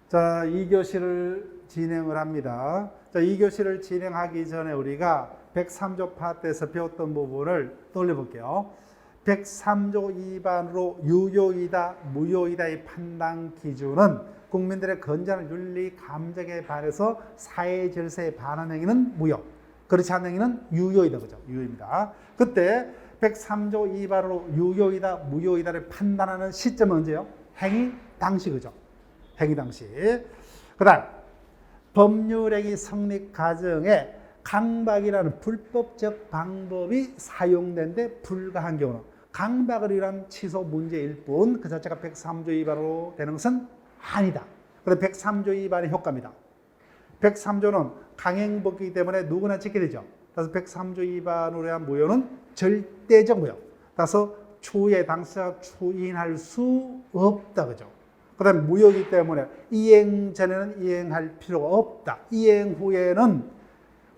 자, 2교시를 진행을 합니다. 자, 2교시를 진행하기 전에 우리가 103조 파트에서 배웠던 부분을 떠올려볼게요. 103조 2반으로 유효이다, 무효이다의 판단 기준은 국민들의 건전한 윤리 감정에 반해서 사회 질서에 반한 행위는 무효, 그렇지 않은 행위는 유효이다, 그죠? 유효입니다. 그때 103조 2반으로 유효이다, 무효이다를 판단하는 시점은 언제요? 행위 당시, 그죠? 행위 당시. 그 다음, 법률행위 성립 과정에 강박이라는 불법적 방법이 사용된데 불가한 경우는 강박을 위한 취소 문제일 뿐 그 자체가 103조 위반으로 되는 것은 아니다. 그래서 103조 위반의 효과입니다. 103조는 강행법이기 때문에 누구나 지켜야 되죠. 그래서 103조 위반으로 한 무효는 절대적 무효. 따라서 추후에 당사자가 추인할 수 없다, 그죠? 그 다음에 무효이기 때문에 이행 전에는 이행할 필요가 없다. 이행 후에는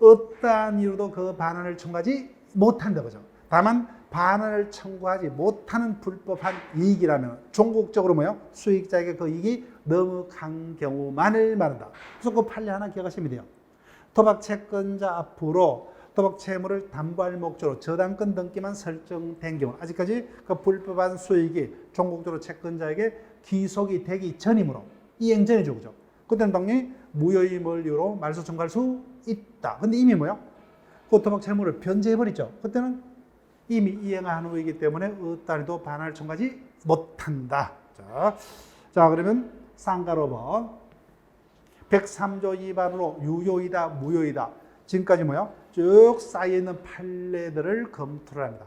어떠한 이유도 그 반환을 청구하지 못한다, 그죠? 다만 반환을 청구하지 못하는 불법한 이익이라면 종국적으로 뭐요? 수익자에게 그 이익이 너무 간 경우만을 말한다. 그래서 그 판례 하나 기억하시면 돼요. 도박 채권자 앞으로 도박 채무를 담보할 목적으로 저당권 등기만 설정된 경우, 아직까지 그 불법한 수익이 종국적으로 채권자에게 귀속이 되기 전이므로 이행 전이죠, 그죠? 그때는 당연히 무효임을 이유로 말소 청구할 수 있다. 근데 이미 뭐요? 그 도박 채무를 변제해버리죠. 그때는 이미 이행한 후이기 때문에 어떠한도 반환을 청구하지 못한다. 자, 그러면 쌍가로 번 103조 위반으로 유효이다, 무효이다. 지금까지 뭐요? 쭉 쌓여있는 판례들을 검토를 합니다.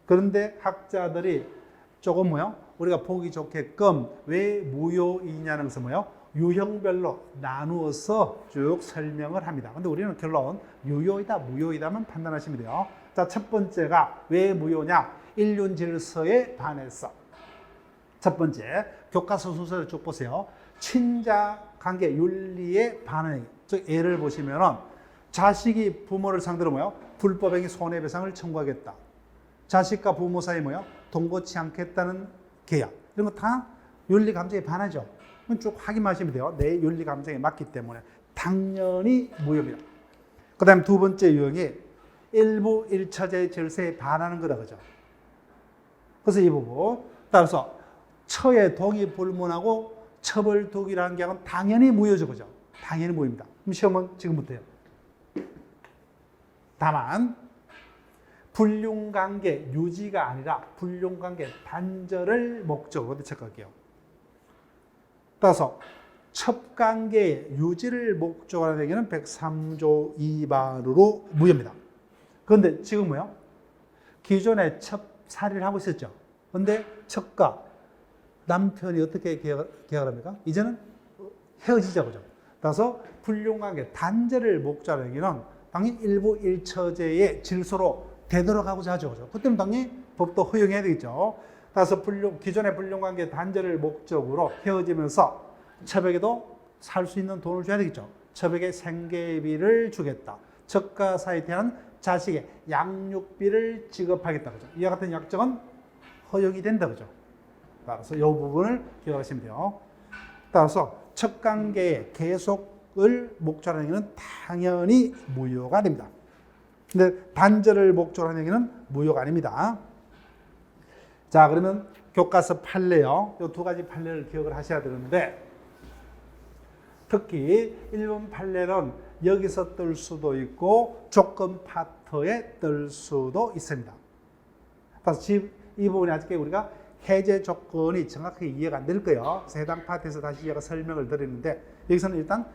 그런데 학자들이 조금 뭐요? 우리가 보기 좋게끔 왜 무효이냐는 것은 뭐요? 유형별로 나누어서 쭉 설명을 합니다. 근데 우리는 결론 유효이다, 무효이다만 판단하시면 돼요. 자, 첫 번째가 왜 무효냐? 인륜 질서에 반해서. 첫 번째, 교과서 순서를 쭉 보세요. 친자 관계 윤리에 반하는, 즉 예를 보시면은 자식이 부모를 상대로 뭐요? 불법행위 손해배상을 청구하겠다. 자식과 부모 사이 뭐요? 동거치 않겠다는 계약. 이런 거 다 윤리 감정에 반하죠. 쭉 확인하시면 돼요. 내 윤리 감정에 맞기 때문에 당연히 무효입니다. 그 다음 두 번째 유형이 일부 일처제 질서에 반하는 거다, 그죠? 그래서 이 부분 따라서 처의 동의 불문하고 처벌 두기라는 경우는 당연히 무효죠, 그죠? 당연히 무효입니다. 그럼 시험은 지금부터요. 다만 불륜관계 유지가 아니라 불륜관계 단절을 목적으로 체크할게요. 따라서 첩관계의 유지를 목적으로 하는 얘기는 103조 위반으로 무효입니다. 그런데 지금 뭐요? 기존에 첩살이를 하고 있었죠. 그런데 첩과 남편이 어떻게 계약을 합니까? 이제는 헤어지죠, 그죠? 따라서 불륜관계 단절을 목적으로 하는 얘기는 당연히 일부 일처제의 질서로 되돌아가고자 하죠, 그죠? 그때는 당연히 법도 허용해야 되겠죠. 따라서 기존의 불륜관계 단절을 목적으로 헤어지면서 첩에게도 살 수 있는 돈을 줘야 되겠죠. 첩에게 생계비를 주겠다. 첩과 사이에 대한 자식의 양육비를 지급하겠다, 그죠? 이와 같은 약정은 허용이 된다, 그죠? 따라서 이 부분을 기억하시면 돼요. 따라서 첩관계의 계속을 목적으로 하는 얘기는 당연히 무효가 됩니다. 근데 단절을 목적으로 하는 얘기는 무효가 아닙니다. 자, 그러면 교과서 판례요. 이 두 가지 판례를 기억을 하셔야 되는데, 특히 1번 판례는 여기서 뜰 수도 있고 조건 파트에 뜰 수도 있습니다. 그래서 이 부분이 아직 우리가 해제 조건이 정확하게 이해가 안 될 거예요. 그래서 해당 파트에서 다시 제가 설명을 드리는데, 여기서는 일단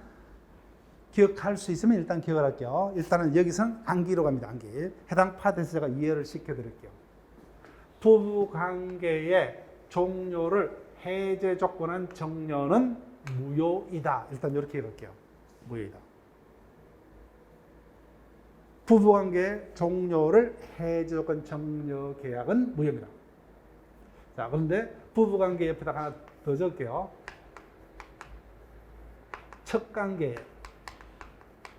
기억할 수 있으면 일단 기억을 할게요. 일단은 여기서는 암기로 갑니다. 암기. 해당 파트에서 제가 이해를 시켜드릴게요. 부부관계의 종료를 해제 조건한 정려는 무효이다. 일단 이렇게 읽을게요. 무효이다. 부부관계 종료를 해제 조건 정려 계약은 무효입니다. 자, 그런데 부부관계 옆에다 하나 더 적을게요.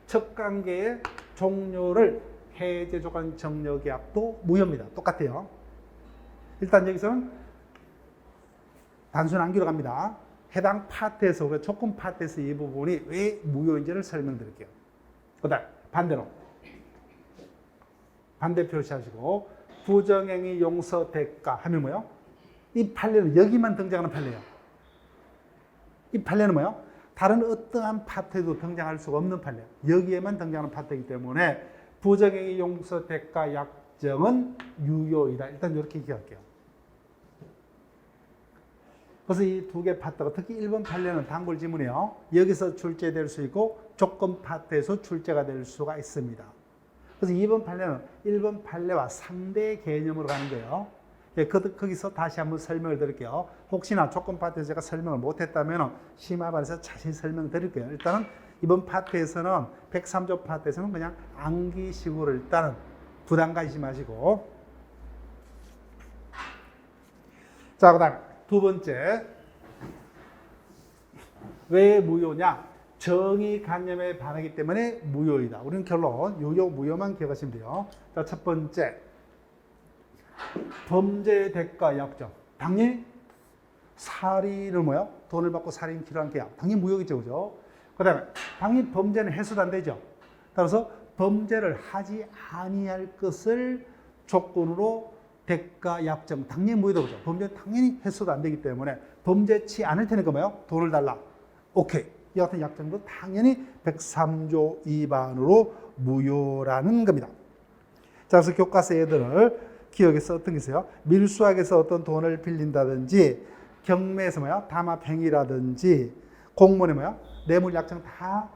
첩관계의 종료를 해제 조건 정려 계약도 무효입니다. 똑같아요. 일단 여기서는 단순 암기로 갑니다. 해당 파트에서, 우리가 조건 파트에서 이 부분이 왜 무효인지를 설명드릴게요. 그 다음 반대로 반대 표시하시고 부정행위 용서 대가 하면 뭐예요? 이 판례는 여기만 등장하는 판례예요. 이 판례는 뭐예요? 다른 어떠한 파트에도 등장할 수가 없는 판례예요. 여기에만 등장하는 파트이기 때문에 부정행위 용서 대가 약정은 유효이다. 일단 이렇게 기억할게요. 그래서 이 두 개 파트가 특히 1번 판례는 단골 지문이에요. 여기서 출제될 수 있고 조건 파트에서 출제가 될 수가 있습니다. 그래서 2번 판례는 1번 판례와 상대 개념으로 가는 거예요. 거기서 다시 한번 설명을 드릴게요. 혹시나 조건 파트에서 제가 설명을 못했다면 심화반에서 자세히 설명드릴게요. 일단은 이번 파트에서는 103조 파트에서는 그냥 암기식으로 일단은 부담 가지지 마시고, 자, 그 다음 두 번째, 왜 무효냐? 정의관념에 반하기 때문에 무효이다. 우리는 결론 유효 무효만 기억하시면 돼요. 자, 첫 번째, 범죄 대가 약정. 당연히 살인을 뭐야? 돈을 받고 살인 필요한 계약. 당연히 무효겠죠, 그죠? 그 다음에 당연히 범죄는 해소도 안 되죠. 따라서 범죄를 하지 아니할 것을 조건으로 대가 약정. 당연히 무효다, 그죠? 범죄는 당연히 해소도 안 되기 때문에 범죄치 않을 테니까 뭐요? 돈을 달라. 오케이. 이 같은 약정도 당연히 103조 위반으로 무효라는 겁니다. 자, 그래서 교과서 애들을 기억에서 어떤 게 있어요? 밀수학에서 어떤 돈을 빌린다든지, 경매에서 뭐야? 담합행위라든지, 공무원에 뭐야? 뇌물약정 다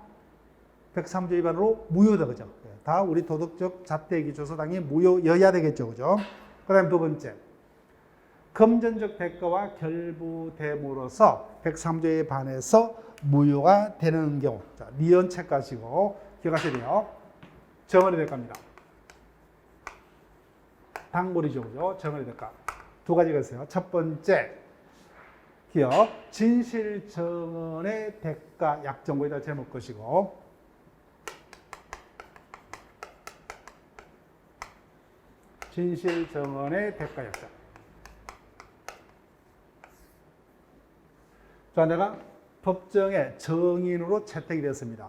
103조 위반으로 무효다, 그죠? 다 우리 도덕적 잣대에 기초해서 당연히 무효여야 되겠죠, 그죠? 그 다음 두 번째, 금전적 대가와 결부됨으로써 103조에 반해서 무효가 되는 경우. 자, 니은 체크하시고 기억하셔야 돼요. 정언의 대가입니다. 단골이죠, 그죠? 정언의 대가. 두 가지가 있어요. 첫 번째, 기억. 진실 정언의 대가 약정. 거기다 제목 것이고, 진실 정언의 대가 약정. 자, 내가 법정에 정인으로 채택이 되었습니다.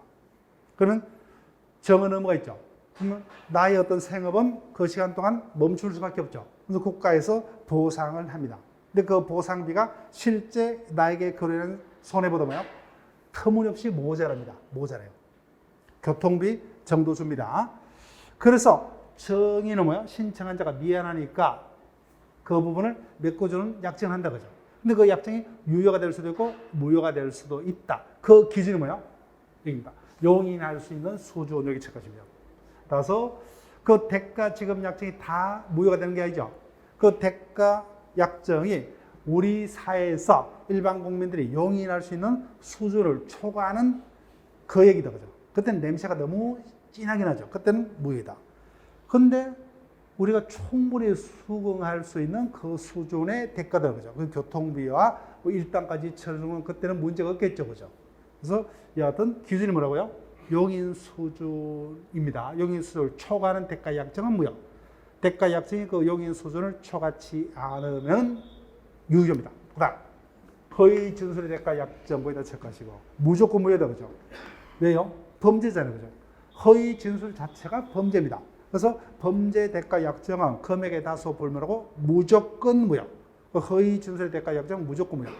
그러면 정언 의무가 있죠. 그러면 나의 어떤 생업은 그 시간 동안 멈출 수밖에 없죠. 그래서 국가에서 보상을 합니다. 근데 그 보상비가 실제 나에게 거래하는 손해보다 뭐야? 터무니없이 모자랍니다. 모자라요. 교통비 정도 줍니다. 그래서 정인은 뭐야? 신청한 자가 미안하니까 그 부분을 메꿔주는 약정을 한다, 그죠? 근데 그 약정이 유효가 될 수도 있고 무효가 될 수도 있다. 그 기준이 뭐야? 여기입니다. 용인할 수 있는 수준, 여기 체크하시면. 따라서 그 대가 지급 약정이 다 무효가 되는 게 아니죠. 그 대가 약정이 우리 사회에서 일반 국민들이 용인할 수 있는 수준을 초과하는 그 얘기다, 그죠? 그때는 냄새가 너무 진하게 나죠. 그때는 무효다. 근데 우리가 충분히 수긍할 수 있는 그 수준의 대가다, 그죠? 그 교통비와 뭐 일당까지 쳐주는 그때는 문제가 없겠죠, 그죠? 그래서 여하튼 기준이 뭐라고요? 용인 수준입니다. 용인 수준을 초과하는 대가 약정은 무효. 대가 약정이 그 용인 수준을 초과치 않으면 유효입니다. 그다음 허위 진술의 대가 약정 거기다 체크하시고 무조건 무효다, 그죠? 왜요? 범죄잖아요, 그죠? 허위 진술 자체가 범죄입니다. 그래서 범죄 대가 약정은 금액에 다소 불문하고 무조건 무효. 허위 진술의 대가 약정 무조건 무효.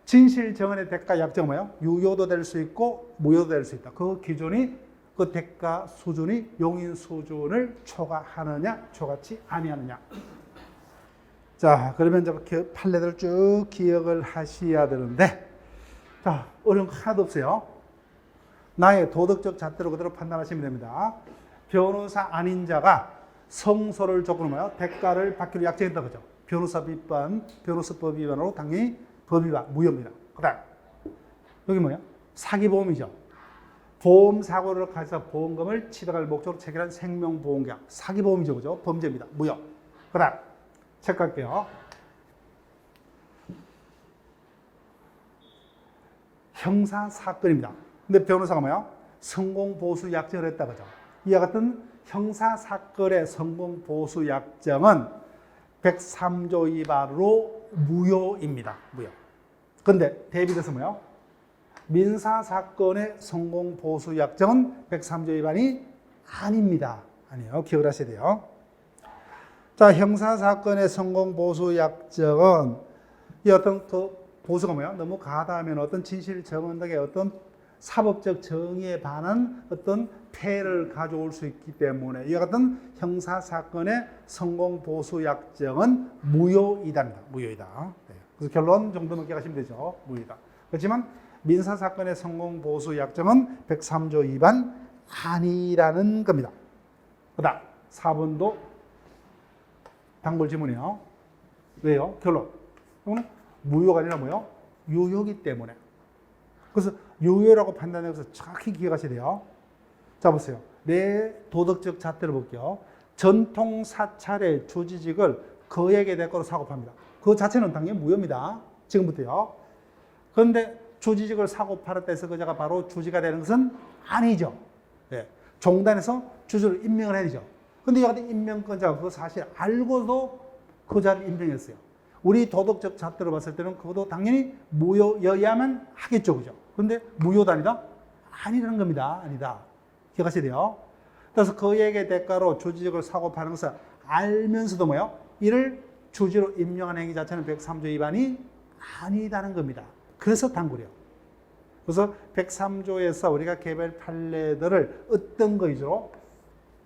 진실 정언의 대가 약정 뭐예요? 유효도 될 수 있고 무효도 될 수 있다. 그 기준이 그 대가 수준이 용인 수준을 초과하느냐 초과치 아니하느냐. 자, 그러면 이제 판례들 쭉 기억을 하셔야 되는데, 자, 어려운 거 하나도 없어요. 나의 도덕적 잣대로 그대로 판단하시면 됩니다. 변호사 아닌 자가 성소를 조건으로 뭐예요? 대가를 받기로 약정했다, 그죠? 변호사법 위반으로 당연히 법위반 무효입니다. 그다음 여기 뭐야? 사기보험이죠. 보험 사고를 가해서 보험금을 취득할 목적으로 체결한 생명보험계약 사기보험이죠, 그죠? 범죄입니다. 무효. 그다음 체크할게요. 형사 사건입니다. 근데 변호사가 뭐야? 성공보수 약정을 했다, 그죠? 이와 같은 형사 사건의 성공보수 약정은 103조 위반으로 무효입니다. 무효. 근데 대비돼서 뭐요? 민사사건의 성공보수약정은 103조 위반이 아닙니다. 아니에요. 기억을 하셔야 돼요. 자, 형사사건의 성공보수약정은 이 어떤 그 보수가 뭐야? 너무 과다하면 어떤 진실 정언 등의 어떤 사법적 정의에 반한 어떤 폐해를 가져올 수 있기 때문에 이와 같은 형사사건의 성공보수약정은 무효이다입니다. 무효이다. 네. 그래서 결론 정도는 기억하시면 되죠. 무효이다. 그렇지만 민사사건의 성공보수약정은 103조 위반 아니라는 겁니다. 그 다음 4번도 단골 지문이에요. 왜요? 결론. 이거는 무효가 아니라 뭐요? 유효이기 때문에. 그래서 유효라고 판단해서 정확히 기억하셔야 돼요. 자, 보세요. 내 도덕적 잣대를 볼게요. 전통 사찰의 주지직을 거액의 대가로 사고 팝니다. 그 자체는 당연히 무효입니다. 지금부터요. 그런데 주지직을 사고 팔았다 해서 그자가 바로 주지가 되는 것은 아니죠. 네. 종단에서 주주를 임명을 해야 되죠. 근데 이 같은 임명권자가 그 사실 알고도 그 자를 임명했어요. 우리 도덕적 잣대로 봤을 때는 그것도 당연히 무효여야만 하겠죠. 그죠? 근데 무효도 아니다? 아니라는 겁니다. 아니다. 기억하셔야 돼요. 그래서 그에게 대가로 주지직을 사고 파는 것을 알면서도 뭐요? 이를 주지로 임명한 행위 자체는 103조 위반이 아니다는 겁니다. 그래서 단골이에요. 그래서 103조에서 우리가 개별 판례들을 어떤 거 위주로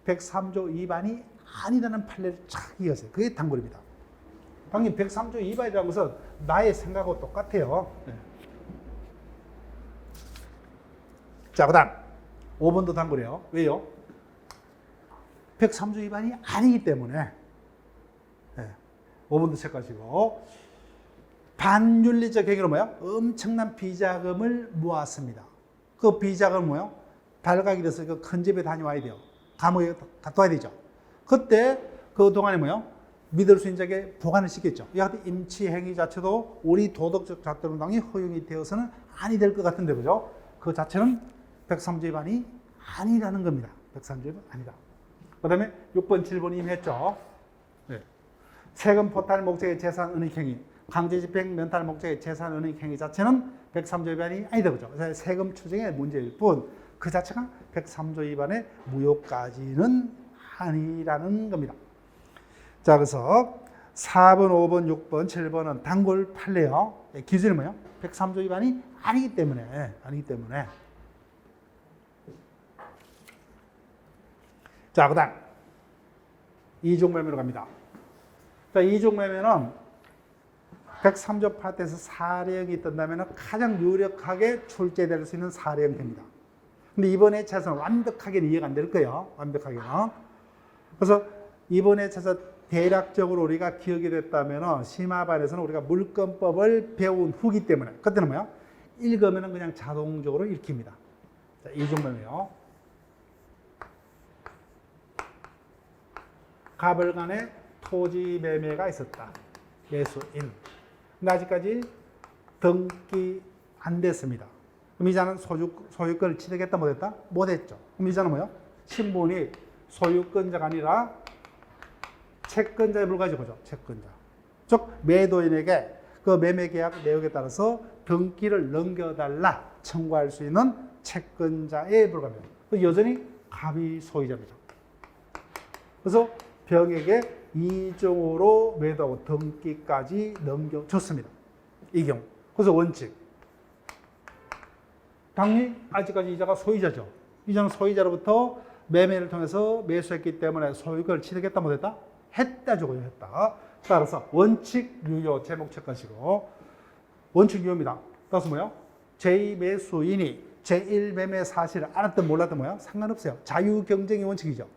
103조 위반이 아니라는 판례를 쫙 이어서요. 그게 단골입니다. 당연히 103조 위반이라는 것은 나의 생각하고 똑같아요. 네. 자, 그 다음 5번도 단골이에요. 왜요? 103조 위반이 아니기 때문에. 네. 5번도 체크하시고. 반윤리적 행위로 뭐야? 엄청난 비자금을 모았습니다. 그 비자금은 뭐야? 발각이 돼서 그 큰 집에 다녀와야 돼요. 감옥에 갔다 와야 되죠. 그때 그 동안에 뭐야? 믿을 수 있는 자에게 보관을 시켰죠. 이 같은 임치 행위 자체도 우리 도덕적 잣대로 당연히 허용이 되어서는 아니 될 것 같은데, 그죠? 그 자체는 103조 위반이 아니라는 겁니다. 103조 위반 아니다. 그 다음에 6번, 7번 이미 했죠. 네. 세금 포탈 목적의 재산 은닉 행위, 강제집행 면탈 목적의 재산 은닉 행위 자체는 103조 위반이 아니다. 그죠? 세금 추징의 문제일 뿐, 그 자체가 103조 위반의 무효까지는 아니라는 겁니다. 자, 그래서 4번, 5번, 6번, 7번은 단골 판례요. 기준이 뭐예요? 103조 위반이 아니기 때문에. 자, 그 다음. 이중매매로 갑니다. 자, 이중매매는 103조 파트에서 사례형이 뜬다면 가장 유력하게 출제될 수 있는 사례형입니다. 근데 이번에 차에서는 완벽하게는 이해가 안 될 거예요. 완벽하게는. 그래서 이번에 차에서 대략적으로 우리가 기억이 됐다면 심화반에서는 우리가 물권법을 배운 후기 때문에 그때는 뭐야? 읽으면 그냥 자동적으로 읽힙니다. 자, 이중매매요. 가벌간에 토지 매매가 있었다. 매수인. 근데 아직까지 등기 안 됐습니다. 그럼 이자는 소유권을 취득했다 못했다? 못했죠. 그럼 이자는 뭐예요? 신분이 소유권자가 아니라 채권자의 물건이죠. 그죠? 채권자. 즉 매도인에게 그 매매계약 내역에 따라서 등기를 넘겨달라 청구할 수 있는 채권자에 불과합니다. 여전히 갑이 소유자입니다. 그래서 병에게 이중으로 매도하고 등기까지 넘겨줬습니다. 이 경우. 그래서 원칙. 당연히 아직까지 이자가 소유자죠. 이자는 소유자로부터 매매를 통해서 매수했기 때문에 소유권을 취득했다 못했다? 했다죠. 했다. 따라서 원칙 유효 제목 체크하시고 원칙 유효입니다. 따라서 뭐요? 제2매수인이 제1매매 사실을 알았든 몰랐든 뭐요? 상관없어요. 자유경쟁의 원칙이죠.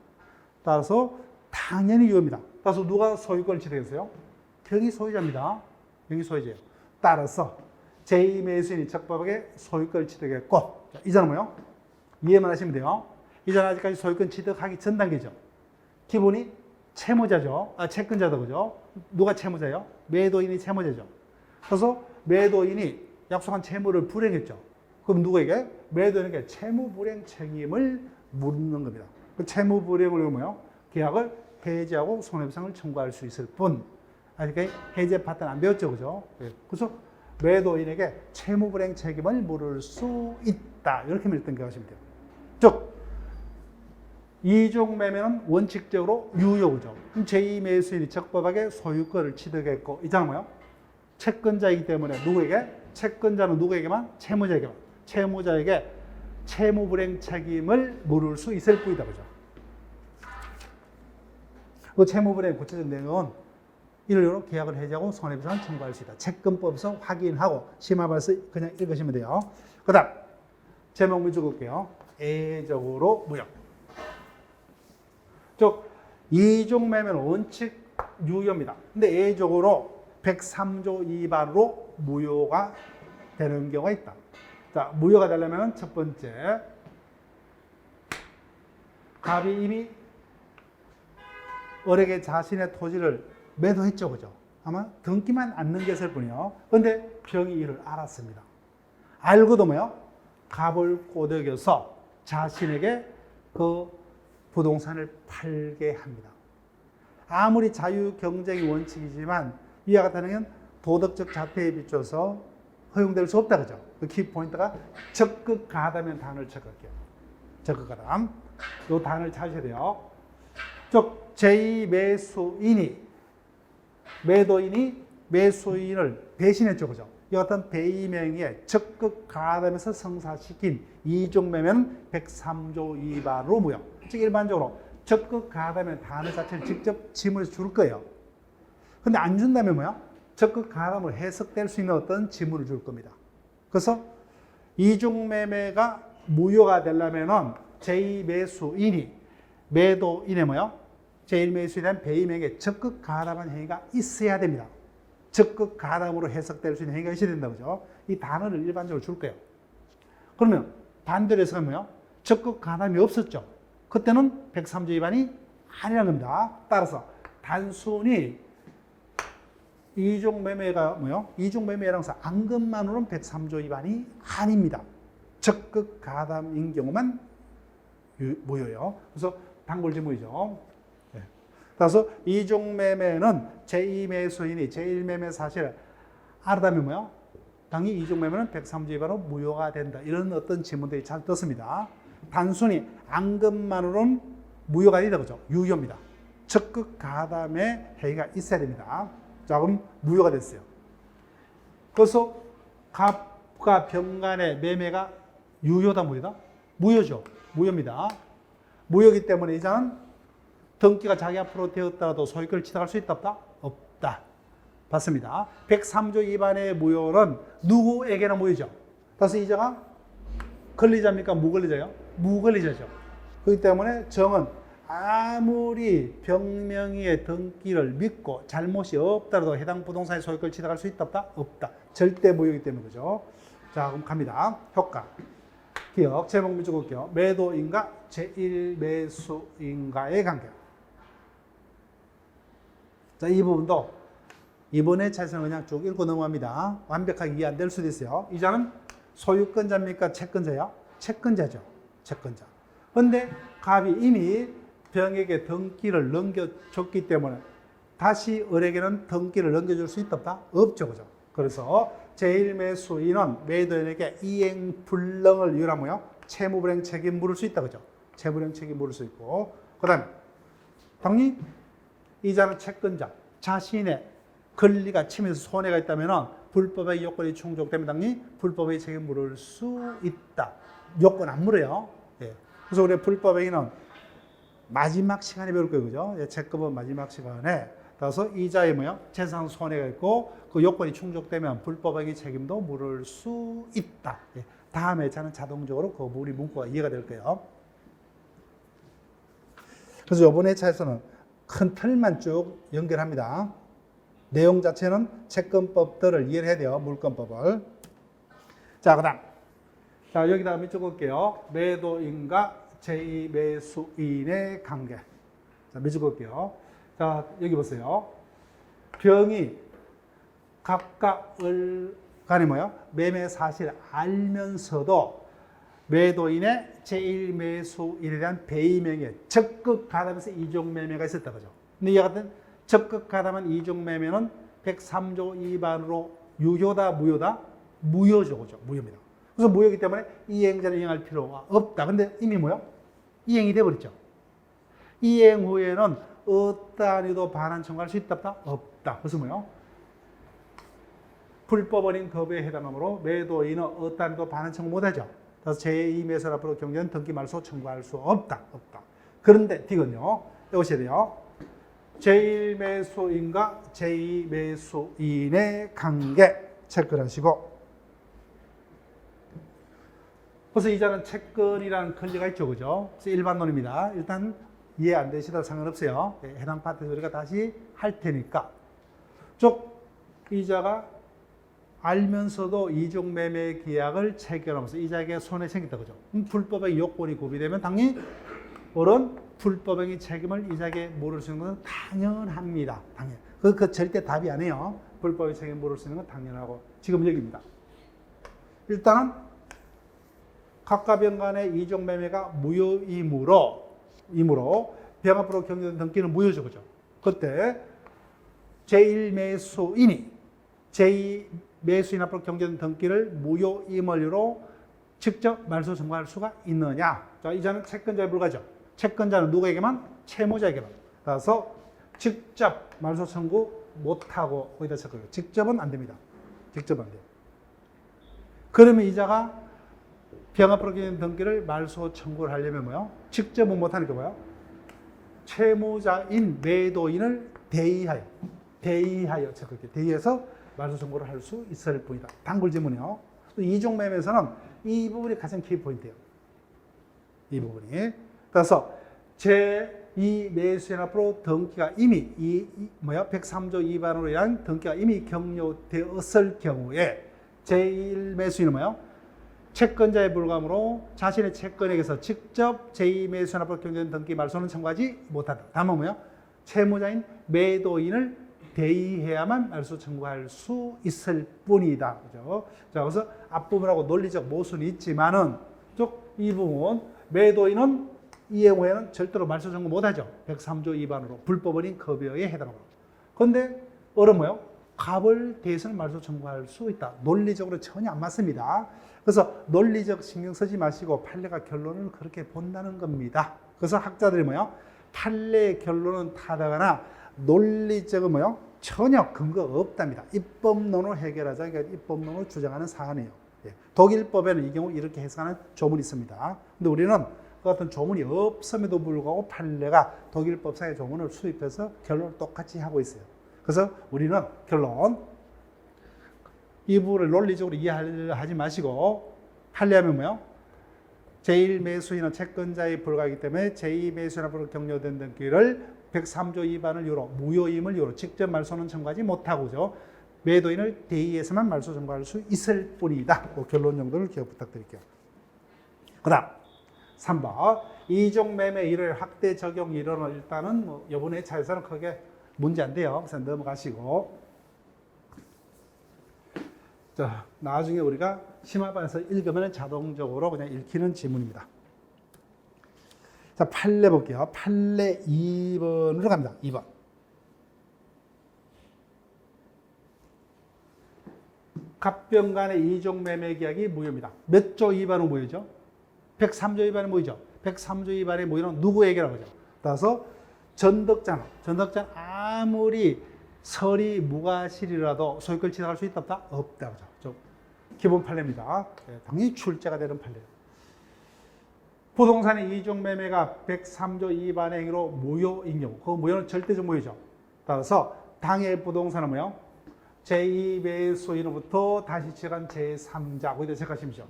따라서 당연히 유효입니다. 따라서 누가 소유권을 취득했어요? 병이 소유자입니다. 병이 소유자예요. 따라서 제2매수인이 적법하게 소유권을 취득했고, 이자는 뭐요? 이해만 하시면 돼요. 이자는 아직까지 소유권 취득하기 전 단계죠. 기본이 채무자죠. 채권자도 그죠? 누가 채무자예요? 매도인이 채무자죠. 그래서 매도인이 약속한 채무를 불행했죠. 그럼 누구에게? 매도인에게 채무 불행 책임을 묻는 겁니다. 그 채무 불행을 위해 뭐요? 계약을 해지하고 손해배상을 청구할 수 있을 뿐, 아직까지 해제 파트는 안 배웠죠, 그죠? 그래서 매도인에게 채무불이행 책임을 물을 수 있다. 이렇게 밀등기하시면 돼요. 즉 이중 매매는 원칙적으로 유효죠. 그럼 제2매수인이 적법하게 소유권을 취득했고 이자는 뭐요? 채권자이기 때문에 누구에게? 채권자는 누구에게만? 채무자에게만. 채무자에게 채무불이행 책임을 물을 수 있을 뿐이다. 그죠? 그 채무불이행 구체적 내용은 이를 이유로 계약을 해지하고 손해배상을 청구할 수 있다. 채권법에서 확인하고 심화발서 그냥 읽으시면 돼요. 그 다음 제목 문제 볼게요. 애적으로 무효. 즉 이중 매매는 원칙 유효입니다. 근데 애적으로 103조 위반으로 무효가 되는 경우가 있다. 자, 무효가 되려면 첫 번째 갑이 이미 을에게 자신의 토지를 매도했죠. 그죠? 아마 등기만 않는 게 있을 뿐이요. 그런데 병이 이를 알았습니다. 알고도 뭐요? 갑을 꼬드겨서 자신에게 그 부동산을 팔게 합니다. 아무리 자유 경쟁이 원칙이지만 이와 같은 경우는 도덕적 자태에 비춰서 허용될 수 없다. 그죠? 그 키포인트가 적극 가담의 단어를 적을게요. 적극 가담. 이 단어를 찾으셔야 돼요. 즉 제2매수인이 매도인이 매수인을 배신했죠. 그죠? 이 같은 배임행위에 적극 가담해서 성사시킨 이중매매는 103조 위반으로 무효. 즉 일반적으로 적극 가담의 단어 자체를 직접 지문에서 줄 거예요. 근데 안 준다면 뭐야? 적극 가담으로 해석될 수 있는 어떤 지문을 줄 겁니다. 그래서 이중매매가 무효가 되려면은 제2매수인이 매도인의 뭐요? 제1매수인에 대한 배임행위에 적극 가담한 행위가 있어야 됩니다. 적극 가담으로 해석될 수 있는 행위가 있어야 된다고 그죠? 이 단어를 일반적으로 줄 거예요. 그러면 반대로 해서 뭐요? 적극 가담이 없었죠. 그때는 103조 위반이 아니라는 겁니다. 따라서 단순히 이중매매가 뭐요? 이중매매라는 것은 안건만으로는 103조 위반이 아닙니다. 적극 가담인 경우만 무효예요. 그래서 단골지문이죠. 네. 따라서 이중매매는 제2매수인이 제1매매 사실을 알았다면 뭐요? 당연히 이중매매는 103조 위반으로 무효가 된다. 이런 어떤 지문들이 잘 떴습니다. 단순히 안건만으로는 무효가 아니다. 그죠? 유효입니다. 적극 가담의 행위가 있어야 됩니다. 자, 그럼 무효가 됐어요. 그래서 갑과 병 간의 매매가 유효다, 무효다? 무효죠. 무효입니다. 무효이기 때문에 이자는 등기가 자기 앞으로 되었더라도 소유권을 취득할 수 있다, 없다? 없다. 봤습니다. 103조 위반의 무효는 누구에게나 무효죠. 따라서 이자가 권리자입니까? 무권리자요? 무권리자죠. 그렇기 때문에 정은 아무리 병명의의 등기를 믿고 잘못이 없더라도 해당 부동산의 소유권을 취득할 수 있다, 없다? 없다. 절대 무효이기 때문에 그죠. 자, 그럼 갑니다. 효과. 기억, 제목 문제 볼게요. 매도인과 제1매수인과의 관계. 자, 이 부분도 이번에 차에서는 그냥 쭉 읽고 넘어갑니다. 완벽하게 이해 안 될 수도 있어요. 이자는 소유권자입니까? 채권자요? 채권자죠. 채권자. 그런데 갑이 이미 병에게 등기를 넘겨줬기 때문에 다시 을에게는 등기를 넘겨줄 수 있다, 없다? 없죠. 그죠? 그래서 제1매수인은 매도인에게 이행불능을 이유라며요? 채무불이행 책임 물을 수 있다. 그죠? 채무불이행 책임 물을 수 있고. 그 다음에 당연히 이자는 채권자, 자신의 권리가 침해해서 손해가 있다면 불법의 요건이 충족되면 당연히 불법의 책임 물을 수 있다. 요건 안 물어요. 예. 그래서 우리 불법의 행위는 마지막 시간에 배울 거예요. 그죠? 예, 채권은 마지막 시간에. 따라서 이자에 뭐요? 재산 손해가 있고 그 요건이 충족되면 불법행위 책임도 물을 수 있다. 예. 다음 회차는 자동적으로 그 우리 문구가 이해가 될 거예요. 그래서 이번 회차에서는 큰 틀만 쭉 연결합니다. 내용 자체는 채권법들을 이해를 해야 돼요. 물권법을. 자, 그 다음. 자, 여기다가 밑줄 볼게요. 매도인과 제2매수인의 관계. 자, 밑줄 볼게요. 자, 여기 보세요. 병이 갑과 을 간에 뭐요? 매매 사실을 알면서도 매도인의 제1매수인에 대한 배임행위에 적극 가담해서 이중매매가 있었다. 그죠? 근데 이 같은 적극 가담한 이중매매는 103조 위반으로 유효다, 무효다? 무효죠, 그죠? 무효입니다. 그래서 무효이기 때문에 이행자를 이행할 필요가 없다. 근데 이미 뭐요? 이행이 돼버렸죠. 이행 후에는 어떠한이도 반환 청구할 수 있다, 없다? 없다. 그래서 뭐요? 불법원인 거부에 해당하므로 매도인은 어떠한이도 반환 청구 못하죠. 그래서 제2매수 앞으로 경제는 등기 말소 청구할 수 없다. 없다. 그런데 D건요. 보셔야 돼요. 제1매수인과 제2매수인의 관계 체크를 하시고, 그래서 이자는 채권이라는 권리가 있죠, 그죠? 그래서 일반론입니다. 일단 이해 안 되시더라도 상관없어요. 해당 파트에서 우리가 다시 할 테니까. 즉, 이자가 알면서도 이중매매 계약을 체결하면서 이자에게 손해 생겼다, 그죠? 불법의 요건이 구비되면 당연히 어른 불법행위 책임을 이자에게 물을 수 있는 것은 당연합니다. 당연. 그 절대 답이 아니에요. 불법의 책임 물을 수 있는 건 당연하고. 지금 여기입니다. 일단은 각각 병간의 이중매매가 무효이므로 병합으로 경제된 등기는 무효죠, 그죠? 그때 제1매수인이 제2매수인 앞으로 경제된 등기를 무효임을 이유로 직접 말소 청구할 수가 있느냐? 자, 이자는 채권자에 불과하죠. 채권자는 누구에게만? 채무자에게만. 따라서 직접 말소 청구 못하고 거기다 체크해요. 직접은 안 됩니다. 직접은 안 돼요. 그러면 이자가 병합으로 경제된 등기를 말소 청구를 하려면 뭐요? 직접은 못하니까 뭐요? 채무자인 매도인을 대의하여 체크할게요. 대의해서 말소 청구를 할 수 있을 뿐이다. 단골 질문이요. 이중매매에서는 이 부분이 가장 키포인트예요. 이 부분이. 그래서 제2매수인 앞으로 등기가 이미 103조 위반으로 인한 등기가 이미 격려되었을 경우에 제1매수인은 뭐요? 채권자에 불과하므로 자신의 채권에게서 직접 제2매수인 앞으로 경제된 등기 말소는 청구하지 못한다. 다만 뭐요? 채무자인 매도인을 대의해야만 말소 청구할 수 있을 뿐이다. 그죠? 자, 그래서 앞부분하고 논리적 모순이 있지만은 이 부분 매도인은 이행 후에는 절대로 말소 청구 못하죠. 103조 위반으로 불법원인 급여에 해당합니다. 그런데 어른 뭐요? 갑을 대해서는 말소 청구할 수 있다. 논리적으로 전혀 안 맞습니다. 그래서 논리적 신경 쓰지 마시고 판례가 결론을 그렇게 본다는 겁니다. 그래서 학자들이 뭐요? 판례의 결론은 타다거나 논리적은 뭐요? 전혀 근거 없답니다. 입법론으로 해결하자. 그러니까 입법론으로 주장하는 사안이에요. 독일법에는 이 경우 이렇게 해석하는 조문이 있습니다. 근데 우리는 그 같은 조문이 없음에도 불구하고 판례가 독일법상의 조문을 수입해서 결론을 똑같이 하고 있어요. 그래서 우리는 결론, 이 부분을 논리적으로 이해하지 마시고 판례하면 뭐요? 제1매수인은 채권자에 불과하기 때문에 제2매수인 앞으로 격려된 등기를 103조 위반을 이유로 무효임을 이유로 직접 말소는 청구하지 못하고죠. 매도인을 대의해서만 말소 청구할 수 있을 뿐이다. 그 결론 정도를 기억 부탁드릴게요. 그 다음 3번 이중매매 일을 확대 적용 이론은 일단은 뭐 이번에 차에서는 크게 문제 안 돼요. 그래서 넘어가시고, 자, 나중에 우리가 심화반에서 읽으면 자동적으로 그냥 읽히는 지문입니다. 자, 판례 볼게요. 판례 2번으로 갑니다. 2번. 갑병 간의 이중매매 계약이 무효입니다. 몇 조 위반은 무효죠? 103조 위반이 무효죠. 103조 위반의 무효는 누구에게라고 하죠? 따라서 전덕자는 아무리 설이 무과실이라도 소유권 취득할 수 있다 없다? 없다. 그죠? 기본 판례입니다. 당연히 출제가 되는 판례예요. 부동산의 이중매매가 103조 위반의 행위로 무효인 경우, 그 무효는 절대적 무효죠. 따라서 당해 부동산은 뭐요? 제2매수인으로부터 다시 취득한 제3자, 거기다 체크하십시오.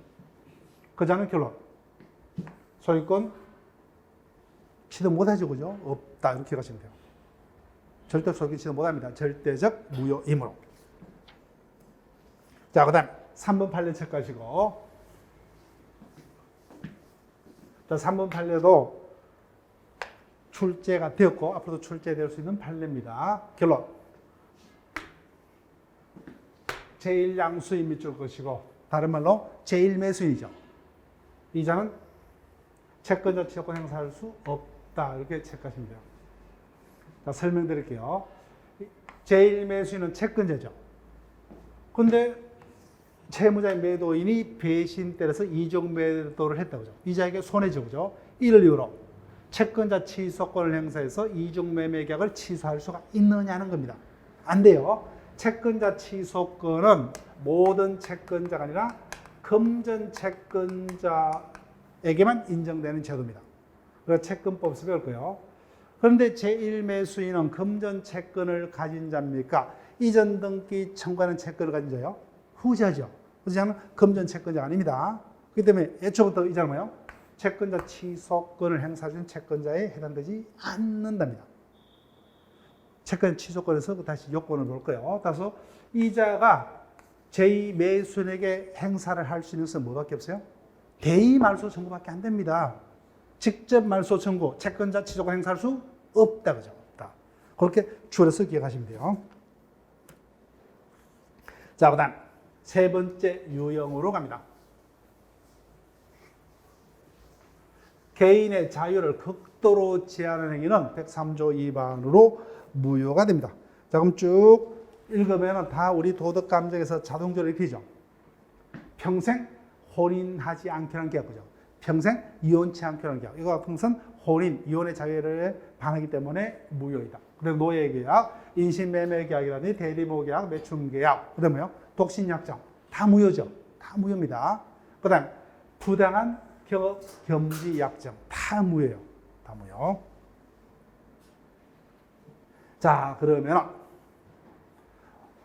그자는 결론. 소유권 취득 못하죠, 그죠? 없다, 이렇게 가시면 돼요. 절대 소유권 취득 못합니다. 절대적 무효이므로. 자, 그 다음 3번 판례 체크하시고, 자, 3번 판례도 출제가 되었고 앞으로도 출제될 수 있는 판례입니다. 결론. 제1양수인 밑줄 것이고 다른 말로 제1매수인이죠. 이자는 채권자 취득권 행사할 수 없다. 이렇게 체크하시면 돼요. 자, 설명드릴게요. 제1매수인은 채권자죠. 근데 채무자의 매도인이 배신 때려서 이중 매도를 했다고 그죠. 이자에게 손해죠. 그죠. 이를 이유로 채권자 취소권을 행사해서 이중 매매 계약을 취소할 수가 있느냐는 겁니다. 안 돼요. 채권자 취소권은 모든 채권자가 아니라 금전 채권자에게만 인정되는 제도입니다. 그래서 채권법에서 배울 거예요. 그런데 제1매수인은 금전 채권을 가진 자입니까? 이전 등기 청구하는 채권을 가진 자요? 후자죠. 후자는 금전 채권자가 아닙니다. 그렇기 때문에 애초부터 이 자는 뭐예요? 채권자 취소권을 행사하는 채권자에 해당되지 않는답니다. 채권 취소권에서 다시 요건을 볼 거예요. 따라서 이자가 제2매수인에게 행사를 할 수 있는 것은 뭐밖에 없어요? 대의 말소 청구밖에 안 됩니다. 직접 말소 청구, 채권자 취소권 행사할 수 없다. 그죠? 없다. 그렇게 줄여서 기억하시면 돼요. 자, 그 다음 세 번째 유형으로 갑니다. 개인의 자유를 극도로 제한하는 행위는 103조 위반으로 무효가 됩니다. 자, 그럼 쭉 읽으면 다 우리 도덕 감정에서 자동적으로 읽히죠. 평생 혼인하지 않기라는 계약, 그죠? 평생 이혼치 않기라는 계약. 이거 같은 것은 혼인, 이혼의 자유를 반하기 때문에 무효이다. 그리고 노예 계약, 인신매매 계약이라든지 대리모 계약, 매춘 계약, 그 다음에요, 독신약정. 다 무효죠. 다 무효입니다. 그 다음, 부당한 겸지 약정. 다 무효예요. 다 무효. 자, 그러면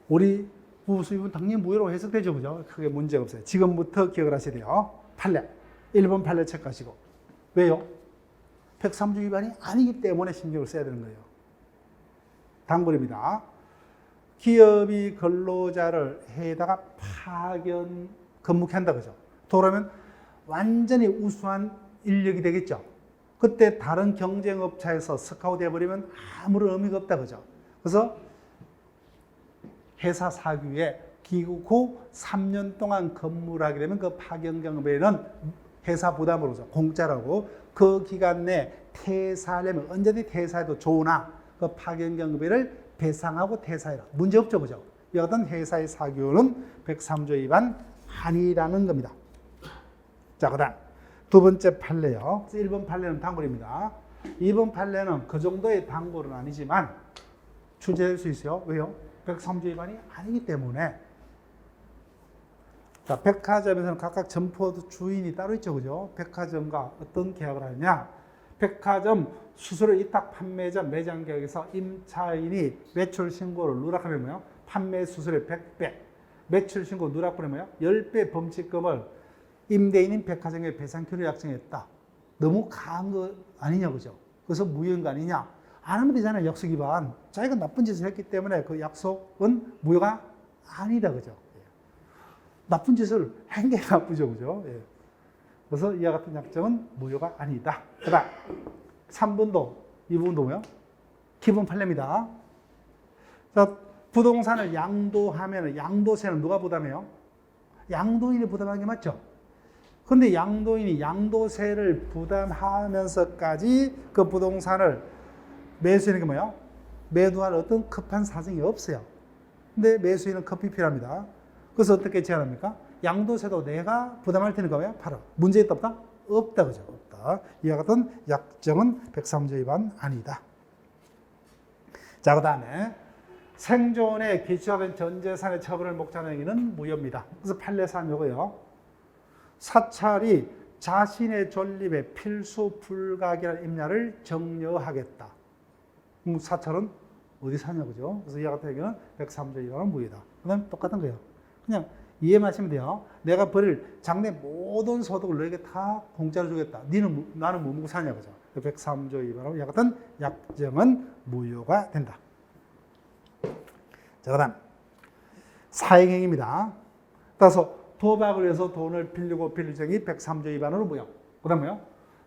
우리 부수입은 당연히 무효로 해석되죠. 그죠? 크게 문제가 없어요. 지금부터 기억을 하셔야 돼요. 판례. 1번 판례 체크하시고. 왜요? 103조 위반이 아니기 때문에 신경을 써야 되는 거예요. 단골입니다. 기업이 근로자를 해다가 파견 근무케 한다. 그죠? 그러면 완전히 우수한 인력이 되겠죠. 그때 다른 경쟁업체에서 스카우트 해버리면 아무런 의미가 없다. 그죠? 그래서 회사 사규에 귀국 후 3년 동안 근무를 하게 되면 그 파견 경비에는 회사 부담으로서 공짜라고 그 기간 내 퇴사하려면 언제든지 퇴사해도 좋으나 그 파견 경비를 배상하고 퇴사해라. 문제 없죠. 그죠? 이 어떤 회사의 사규는 103조 위반 아니라는 겁니다. 자, 그 다음 두 번째 판례요. 1번 판례는 단골입니다. 2번 판례는 그 정도의 단골은 아니지만 출제될 수 있어요. 왜요? 103조 위반이 아니기 때문에. 자, 백화점에서는 각각 점포 주인이 따로 있죠. 그죠? 백화점과 어떤 계약을 하느냐? 백화점 수수료 위탁 판매자 매장 계약에서 임차인이 매출 신고를 누락하면 뭐예요? 판매 수수료 100배, 매출 신고 누락하면 뭐예요? 10배 범칙금을 임대인인 백화점에 배상키로 약정했다. 너무 강한 거 아니냐, 그죠? 그래서 무효인 거 아니냐? 안 하면 되잖아요. 약속 위반. 자기가 나쁜 짓을 했기 때문에 그 약속은 무효가 아니다, 그죠? 나쁜 짓을 한 게 나쁘죠, 그죠? 예. 그래서 이와 같은 약정은 무효가 아니다. 그 다음 3번도 이 부분도 뭐예요? 기본 판례입니다. 자, 부동산을 양도하면 양도세는 누가 부담해요? 양도인이 부담하는 게 맞죠? 그런데 양도인이 양도세를 부담하면서까지 그 부동산을 매수인에게 뭐예요? 매도할 어떤 급한 사정이 없어요. 근데 매수인은 급히 필요합니다. 그래서 어떻게 제한합니까? 양도세도 내가 부담할 테니까 왜? 팔아. 문제 있다 없다? 없다. 그죠? 없다. 이와 같은 약정은 103조 위반 아니다. 자, 그 다음에 생존에 기초하는 전 재산의 처분을 목적하는 행위는 무효입니다. 그래서 판례상 요거요. 사찰이 자신의 존립에 필수 불가결한 임야를 정려하겠다. 사찰은 어디 사냐, 그죠? 그래서 이와 같은 행위는 103조 위반은 무효다. 그 다음에 똑같은 거예요. 그냥 이해만 하시면 돼요. 내가 버릴 장래 모든 소득을 너에게 다 공짜로 주겠다. 나는 뭐 먹고 사냐, 그죠? 103조 위반하고 이와 같은 약정은 무효가 된다. 자, 그 다음 사행행위입니다. 따라서 도박을 위해서 돈을 빌리고 빌릴 행위 103조 위반으로 무효. 그 다음 뭐요?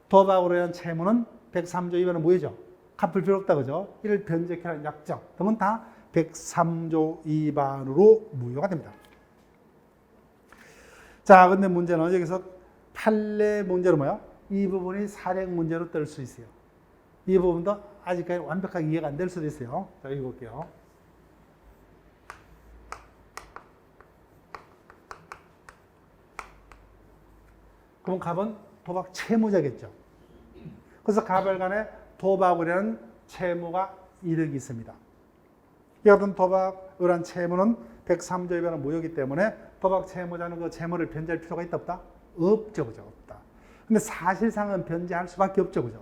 도박으로 인한 채무는 103조 위반은 무효죠. 갚을 필요 없다, 그죠? 이를 변제하는 약정 등은 다 103조 위반으로 무효가 됩니다. 자, 근데 문제는 여기서 판례 문제로 뭐야? 이 부분이 사례 문제로 뜰 수 있어요. 이 부분도 아직까지 완벽하게 이해가 안 될 수도 있어요. 자, 읽어볼게요. 그럼 갑은 도박 채무자겠죠. 그래서 갑을 간에 도박을 한 채무가 이득이 있습니다. 이 같은 도박을 한 채무는 103조 위반은 무효이기 때문에 도박 채무자는 그 채무를 변제할 필요가 있다 없다? 없죠, 그죠? 없다. 근데 사실상은 변제할 수밖에 없죠, 그죠?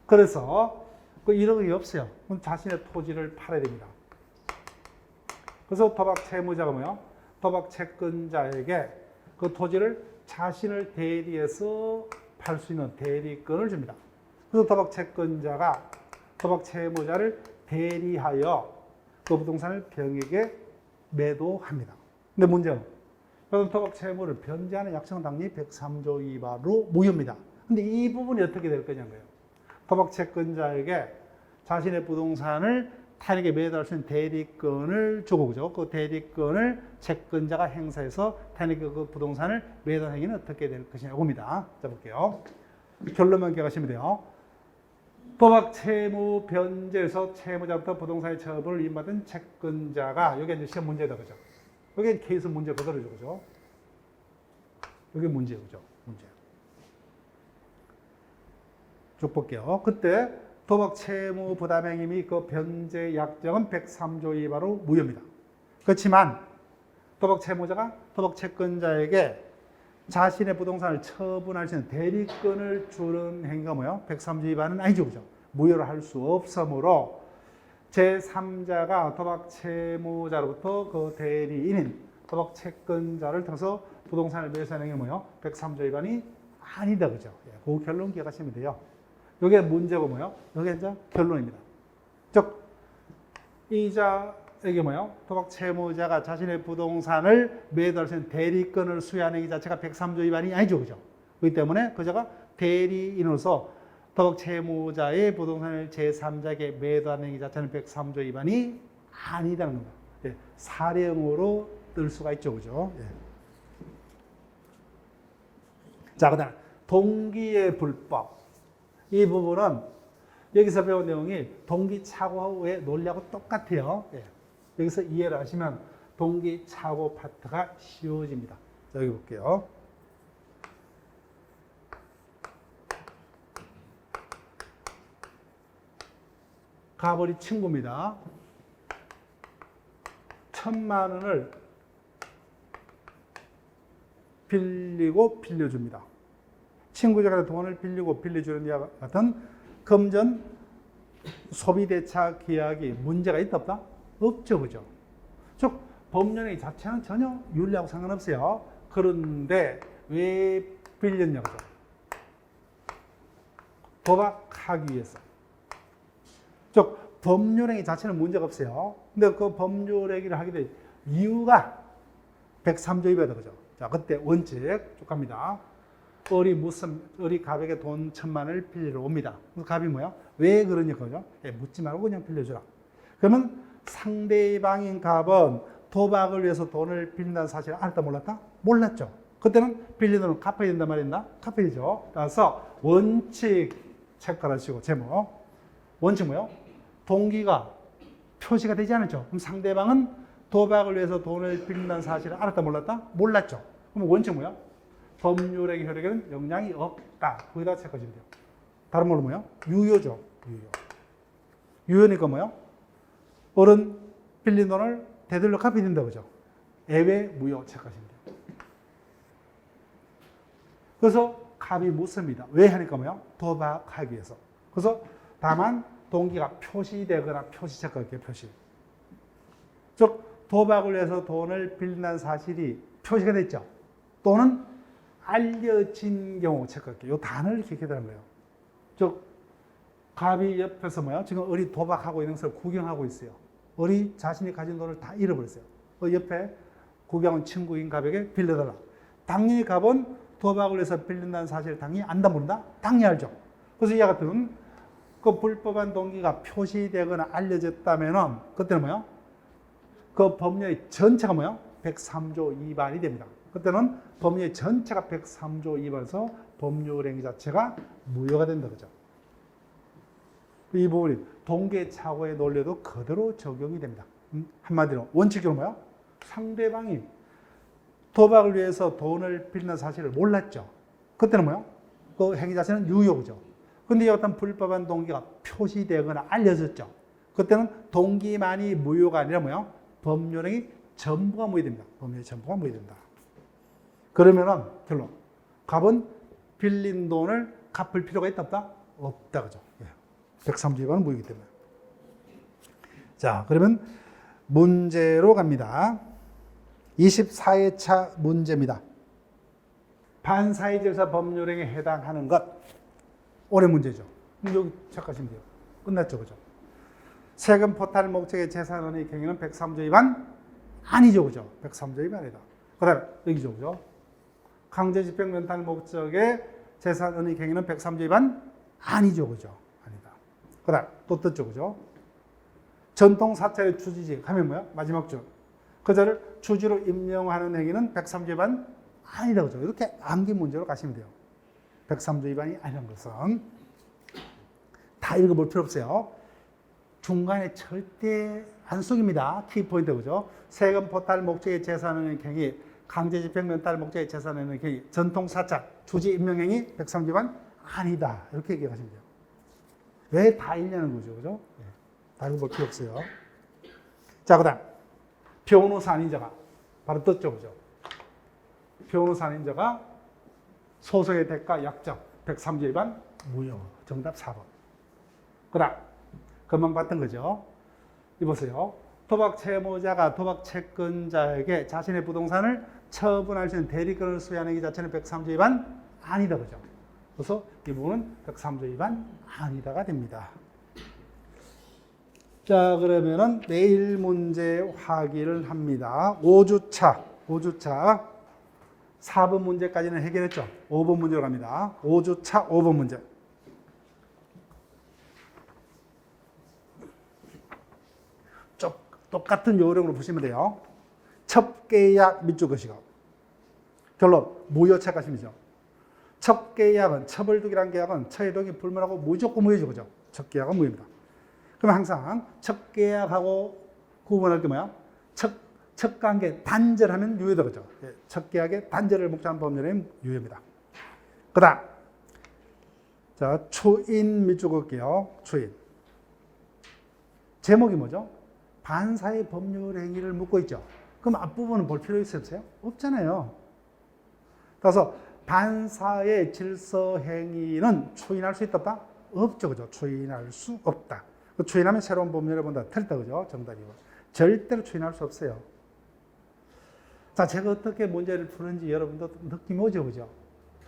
그래서 그 1억이 없어요. 그럼 자신의 토지를 팔아야 됩니다. 그래서 도박 채무자가 뭐요? 도박 채권자에게 그 토지를 자신을 대리해서 팔 수 있는 대리권을 줍니다. 그래서 도박 채권자가 도박 채무자를 대리하여 그 부동산을 병에게 매도합니다. 근데 문제는 도박 채무를 변제하는 약정은 당연히 103조 위반으로 무효입니다. 근데 이 부분이 어떻게 될 거냐고요. 도박 채권자에게 자신의 부동산을 타인에게 매도할 수 있는 대리권을 주고, 그죠? 그 대리권을 채권자가 행사해서 타인에게 그 부동산을 매도하는 행위는 어떻게 될 것이냐고 봅니다. 자, 볼게요. 결론만 기억하시면 돼요. 도박 채무 변제에서 채무자부터 부동산의 처분을 위임받은 채권자가, 여기 이제 시험 문제다, 그죠? 여기 케이스 문제 그대로죠, 그죠? 여기 문제죠, 그죠? 문제. 쭉 볼게요. 그때 도박 채무 부담행위 및 그 변제 약정은 103조 위반으로 무효입니다. 그렇지만 도박 채무자가 도박 채권자에게 자신의 부동산을 처분할 수 있는 대리권을 주는 행위가 뭐예요? 103조 위반은 아니죠, 그죠? 무효를 할 수 없으므로 제3자가 도박 채무자로부터 그 대리인인 도박 채권자를 통해서 부동산을 매수하는 게 뭐예요? 103조 위반이 아니다, 그죠? 그 결론 기억하시면 돼요. 이게 문제고 뭐예요? 이게 이제 결론입니다. 즉, 이자에게 뭐예요? 도박 채무자가 자신의 부동산을 매도할 수 있는 대리권을 수여하는 이 자체가 103조 위반이 아니죠, 그죠? 그렇기 때문에 그자가 대리인으로서 도박 채무자의 부동산을 제3자에게 매도하는 이 자체는 103조 위반이 아니다는 겁니다. 예, 사령으로 뜰 수가 있죠, 그죠? 예. 자, 그다음 동기의 불법. 이 부분은 여기서 배운 내용이 동기착오의 논리하고 똑같아요. 예. 여기서 이해를 하시면 동기착오 파트가 쉬워집니다. 자, 여기 볼게요. 가버리 친구입니다. 1,000만 원을 빌리고 빌려줍니다. 친구에게 돈을 빌리고 빌려주는 이와 같은 금전 소비대차 계약이 문제가 있다 없다? 없죠, 그죠? 즉 법령의 자체는 전혀 윤리하고 상관없어요. 그런데 왜 빌렸냐고? 도박하기 위해서. 즉 법률행위 자체는 문제가 없어요. 근데 그 법률행위를 하게 된 이유가 103조 위반이다, 그죠? 자, 그때 원칙 쭉 갑니다. 어리 갑에게 돈 1,000만 원을 빌리러 옵니다. 그래서 갑이 뭐야? 왜 그러냐, 그죠? 묻지 말고 그냥 빌려주라. 그러면 상대방인 갑은 도박을 위해서 돈을 빌린다는 사실을 알았다 몰랐다? 몰랐죠. 그때는 빌린 돈을 갚아야 된단 말이었나? 갚아야죠. 따라서 원칙 체크하시고 제목. 원칙 뭐요? 동기가 표시가 되지 않았죠. 그럼 상대방은 도박을 위해서 돈을 빌린다는 사실을 알았다 몰랐다? 몰랐죠. 그럼 원칙 뭐야? 법률의 효력에는 영향이 없다. 거기다 체크하시면 돼요. 다른 말로 뭐야? 유효죠. 유효니까 뭐야? 어른 빌린 돈을 되돌려 갚아야 된다, 그죠? 애외 무효 체크하시면 돼요. 그래서 갑이 묻습니다. 왜 하니까 뭐야? 도박하기 위해서. 그래서 다만 동기가 표시되거나 표시 체크할게요, 표시. 즉 도박을 위해서 돈을 빌린다는 사실이 표시가 됐죠. 또는 알려진 경우 체크할게요. 이 단어를 기억해야 되는 거예요. 즉 갑이 옆에서 뭐야? 지금 어리 도박하고 있는 것을 구경하고 있어요. 어리 자신이 가진 돈을 다 잃어버렸어요. 그 옆에 구경한 친구인 갑에게 빌려달라. 당연히 갑은 도박을 위해서 빌린다는 사실을 당연히 안다 모른다? 당연히 알죠. 그래서 이와 같은 그 불법한 동기가 표시되거나 알려졌다면은 그때는 뭐야? 그 법률의 전체가 뭐야? 103조 위반이 됩니다. 그때는 법률의 전체가 103조 위반해서 법률행위 자체가 무효가 된다, 그죠? 이 부분이 동계착오의 논리도 그대로 적용이 됩니다. 한마디로 원칙적으로 뭐야? 상대방이 도박을 위해서 돈을 빌리는 사실을 몰랐죠. 그때는 뭐야? 그 행위 자체는 유효죠. 근데 어떤 불법한 동기가 표시되거나 알려졌죠. 그때는 동기만이 무효가 아니라 뭐야? 법률행위 전부가 무효됩니다. 법률 전부가 무효된다. 그러면은 결론. 갑은 빌린 돈을 갚을 필요가 있다 없다? 없다 그죠. 103조 위반은 무효이기 때문에. 자, 그러면 문제로 갑니다. 24회차 문제입니다. 반사회질서 법률행위에 해당하는 것. 올해 문제죠. 여기 체크하시면 돼요. 끝났죠, 그죠? 세금 포탈 목적의 재산은의 경위는 103조 위반 아니죠, 그죠? 103조 위반이다. 그 다음에 여기죠, 그죠? 강제집행 면탈 목적의 재산은의 경위는 103조 위반 아니죠, 그죠? 아니다. 그 다음 또 떴죠, 그죠? 전통 사찰의 주지지 하면 뭐야? 마지막 줄. 그자를 주지로 임명하는 행위는 103조 위반 아니다, 그죠? 이렇게 암기 문제로 가시면 돼요. 103조 위반이 아니라는 것은 다 읽어볼 필요 없어요. 중간에 절대 안 속입니다. 키포인트, 그죠? 세금 포탈 목적의 재산의 경위, 강제집행 면탈 목적의 재산의 경위, 전통 사찰, 주지 임명 행위 103조 위반 아니다. 이렇게 얘기하시면 돼요. 왜 다 읽냐는 거죠, 그죠? 다 읽어볼 필요 없어요. 자, 그 다음 변호사 아닌 자가 바로 떴죠, 그죠? 변호사 아닌 자가 소송의 대가 약정 103조 위반 무효. 정답 4번. 그 다음 금방 봤던 거죠. 이보세요. 도박 채무자가 도박 채권자에게 자신의 부동산을 처분할 수 있는 대리권을 수여하는 이 자체는 103조 위반 아니다, 그죠? 그래서 이 부분은 103조 위반 아니다가 됩니다. 자, 그러면은 내일 문제 확인을 합니다. 5주차 4번 문제까지는 해결했죠. 5번 문제로 갑니다. 5주차 5번 문제. 똑같은 요령으로 보시면 돼요. 첩계약 밑줄 그시고 결론 무효 체크하시면죠. 첩계약은 첩을두기란 계약은 처해동이 불문하고 무조건 무효죠, 그죠? 첩계약은 무효입니다. 그럼 항상 첩계약하고 구분할 게 뭐야? 첩관계 단절하면 유효다, 그죠? 첩계약의 단절을 목적한 법률은 유효입니다. 그다음 자 추인 밑줄 그을게요. 추인 제목이 뭐죠? 반사의 법률 행위를 묻고 있죠. 그럼 앞부분은 볼 필요 있어요? 없잖아요. 따라서 반사의 질서 행위는 추인할 수 있다 없다? 없죠, 그죠? 추인할 수 없다. 추인하면 새로운 법률을 본다. 틀렸다, 그죠? 정답이고. 절대로 추인할 수 없어요. 자, 제가 어떻게 문제를 푸는지 여러분도 느낌이 오죠, 그죠?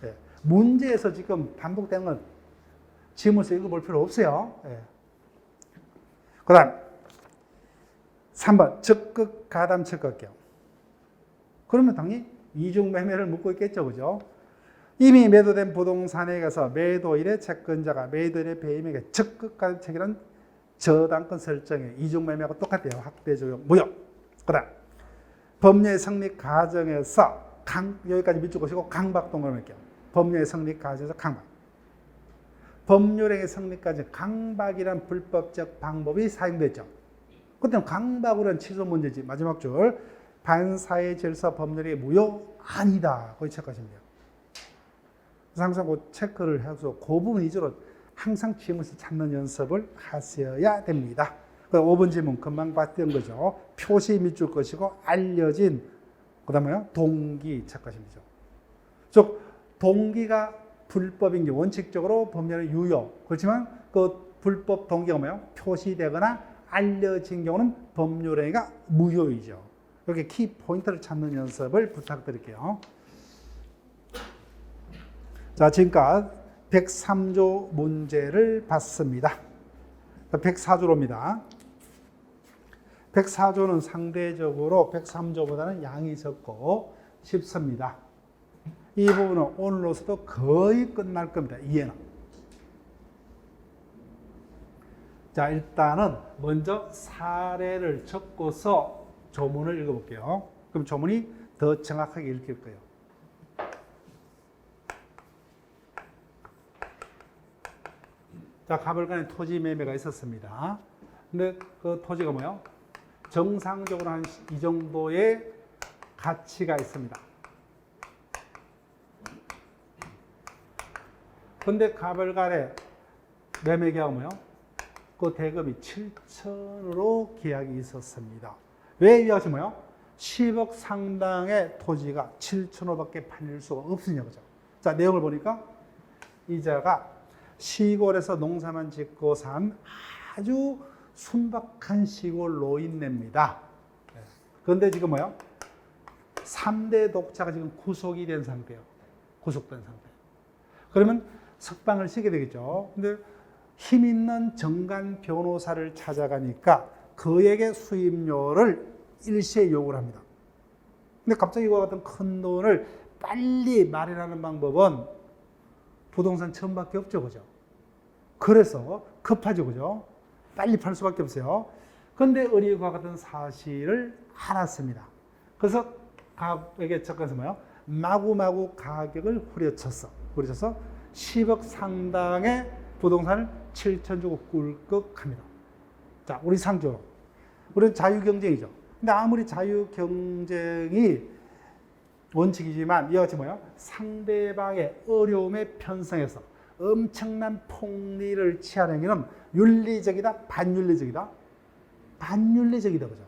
네. 문제에서 지금 반복되는 건 지문서 읽어볼 필요 없어요. 네. 그 다음 3번 적극 가담 체크할게요. 그러면 당연히 이중 매매를 묻고 있겠죠, 그죠? 이미 매도된 부동산에 가서 매도일에 채권자가 매도일에 배임에게 적극 가담 체결한 저당권 설정에 이중 매매하고 똑같아요. 확대 적용 무효. 그다음 법률의 성립 과정에서 여기까지 밑줄 그시고 강박동을 할게요. 법률의 성립 과정에서 강박. 법률의 성립까지 강박이란 불법적 방법이 사용됐죠. 그때는 강박으로는 취소 문제지. 마지막 줄 반사의 질서 법률이 무효 아니다. 거기 체크하시면 돼요. 그래서 항상 그 체크를 해서 그 부분 위주로 항상 지문에서 찾는 연습을 하셔야 됩니다. 5번 질문 금방 봤던 거죠. 표시 밑줄 것이고 알려진 그다음에 동기 체크하시면 되죠. 즉 동기가 불법인 게 원칙적으로 법률의 유효. 그렇지만 그 불법 동기가 뭐예요? 표시되거나 알려진 경우는 법률행위가 무효이죠. 이렇게 키 포인트를 찾는 연습을 부탁드릴게요. 자, 지금까지 103조 문제를 봤습니다. 104조로입니다. 104조는 상대적으로 103조보다는 양이 적고 쉽습니다. 이 부분은 오늘로서도 거의 끝날 겁니다. 이해는. 자, 일단은 먼저 사례를 적고서 조문을 읽어볼게요. 그럼 조문이 더 정확하게 읽힐 거예요. 자, 가불간에 토지 매매가 있었습니다. 근데 그 토지가 뭐예요? 정상적으로 한 이 정도의 가치가 있습니다. 근데 가벌간에 매매 계약 뭐요? 그 대금이 7천으로 계약이 있었습니다. 왜 이것이 뭐요? 10억 상당의 토지가 7천호밖에 팔릴 수가 없으냐 그죠? 자, 내용을 보니까 이자가 시골에서 농사만 짓고 산 아주 순박한 시골 노인네입니다. 그런데 지금 뭐요? 3대 독자가 지금 구속이 된 상태예요. 구속된 상태. 그러면 석방을 시게 되겠죠. 근데 힘 있는 정관 변호사를 찾아가니까 그에게 수임료를 일시에 요구를 합니다. 근데 갑자기 이와 같은 큰 돈을 빨리 마련하는 방법은 부동산 처음밖에 없죠. 그죠? 그래서 급하죠. 그죠? 빨리 팔 수밖에 없어요. 근데 의리와 같은 사실을 알았습니다. 그래서 가격에 접근해서 뭐요? 마구마구 가격을 후려쳐서 10억 상당의 부동산을 7천 주고 꿀꺽합니다. 자, 우리 상조. 우리는 자유경쟁이죠. 근데 아무리 자유경쟁이 원칙이지만 이와 같이 뭐예요? 상대방의 어려움에 편성해서 엄청난 폭리를 취하는 행위는 윤리적이다, 반윤리적이다? 반윤리적이다, 그죠?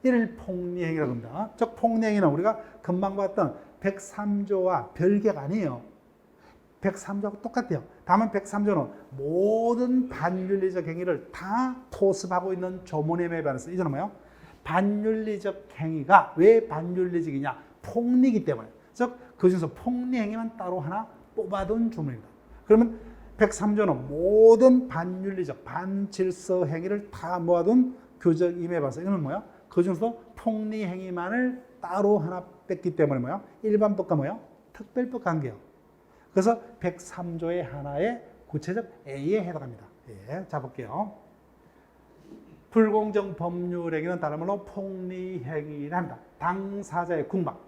이를 폭리행위라고 합니다. 즉, 폭리행위는 우리가 금방 봤던 103조와 별개가 아니에요. 103조하고 똑같아요. 다만 103조는 모든 반윤리적 행위를 다 포섭하고 있는 조문임에 반해서 이제는 뭐예요? 반윤리적 행위가 왜 반윤리적이냐? 폭리이기 때문에. 즉, 그 중에서 폭리 행위만 따로 하나 뽑아둔 조문입니다. 그러면 103조는 모든 반윤리적, 반질서 행위를 다 모아둔 규정임에 반해서 이거는 뭐예요? 그 중에서도 폭리 행위만을 따로 하나 뺐기 때문에 뭐예요? 일반법과 뭐예요? 특별법 관계요. 그래서 103조의 하나의 구체적 A에 해당합니다. 예, 자 볼게요. 불공정 법률 행위는 다른 말로 폭리 행위랍니다. 당사자의 궁박.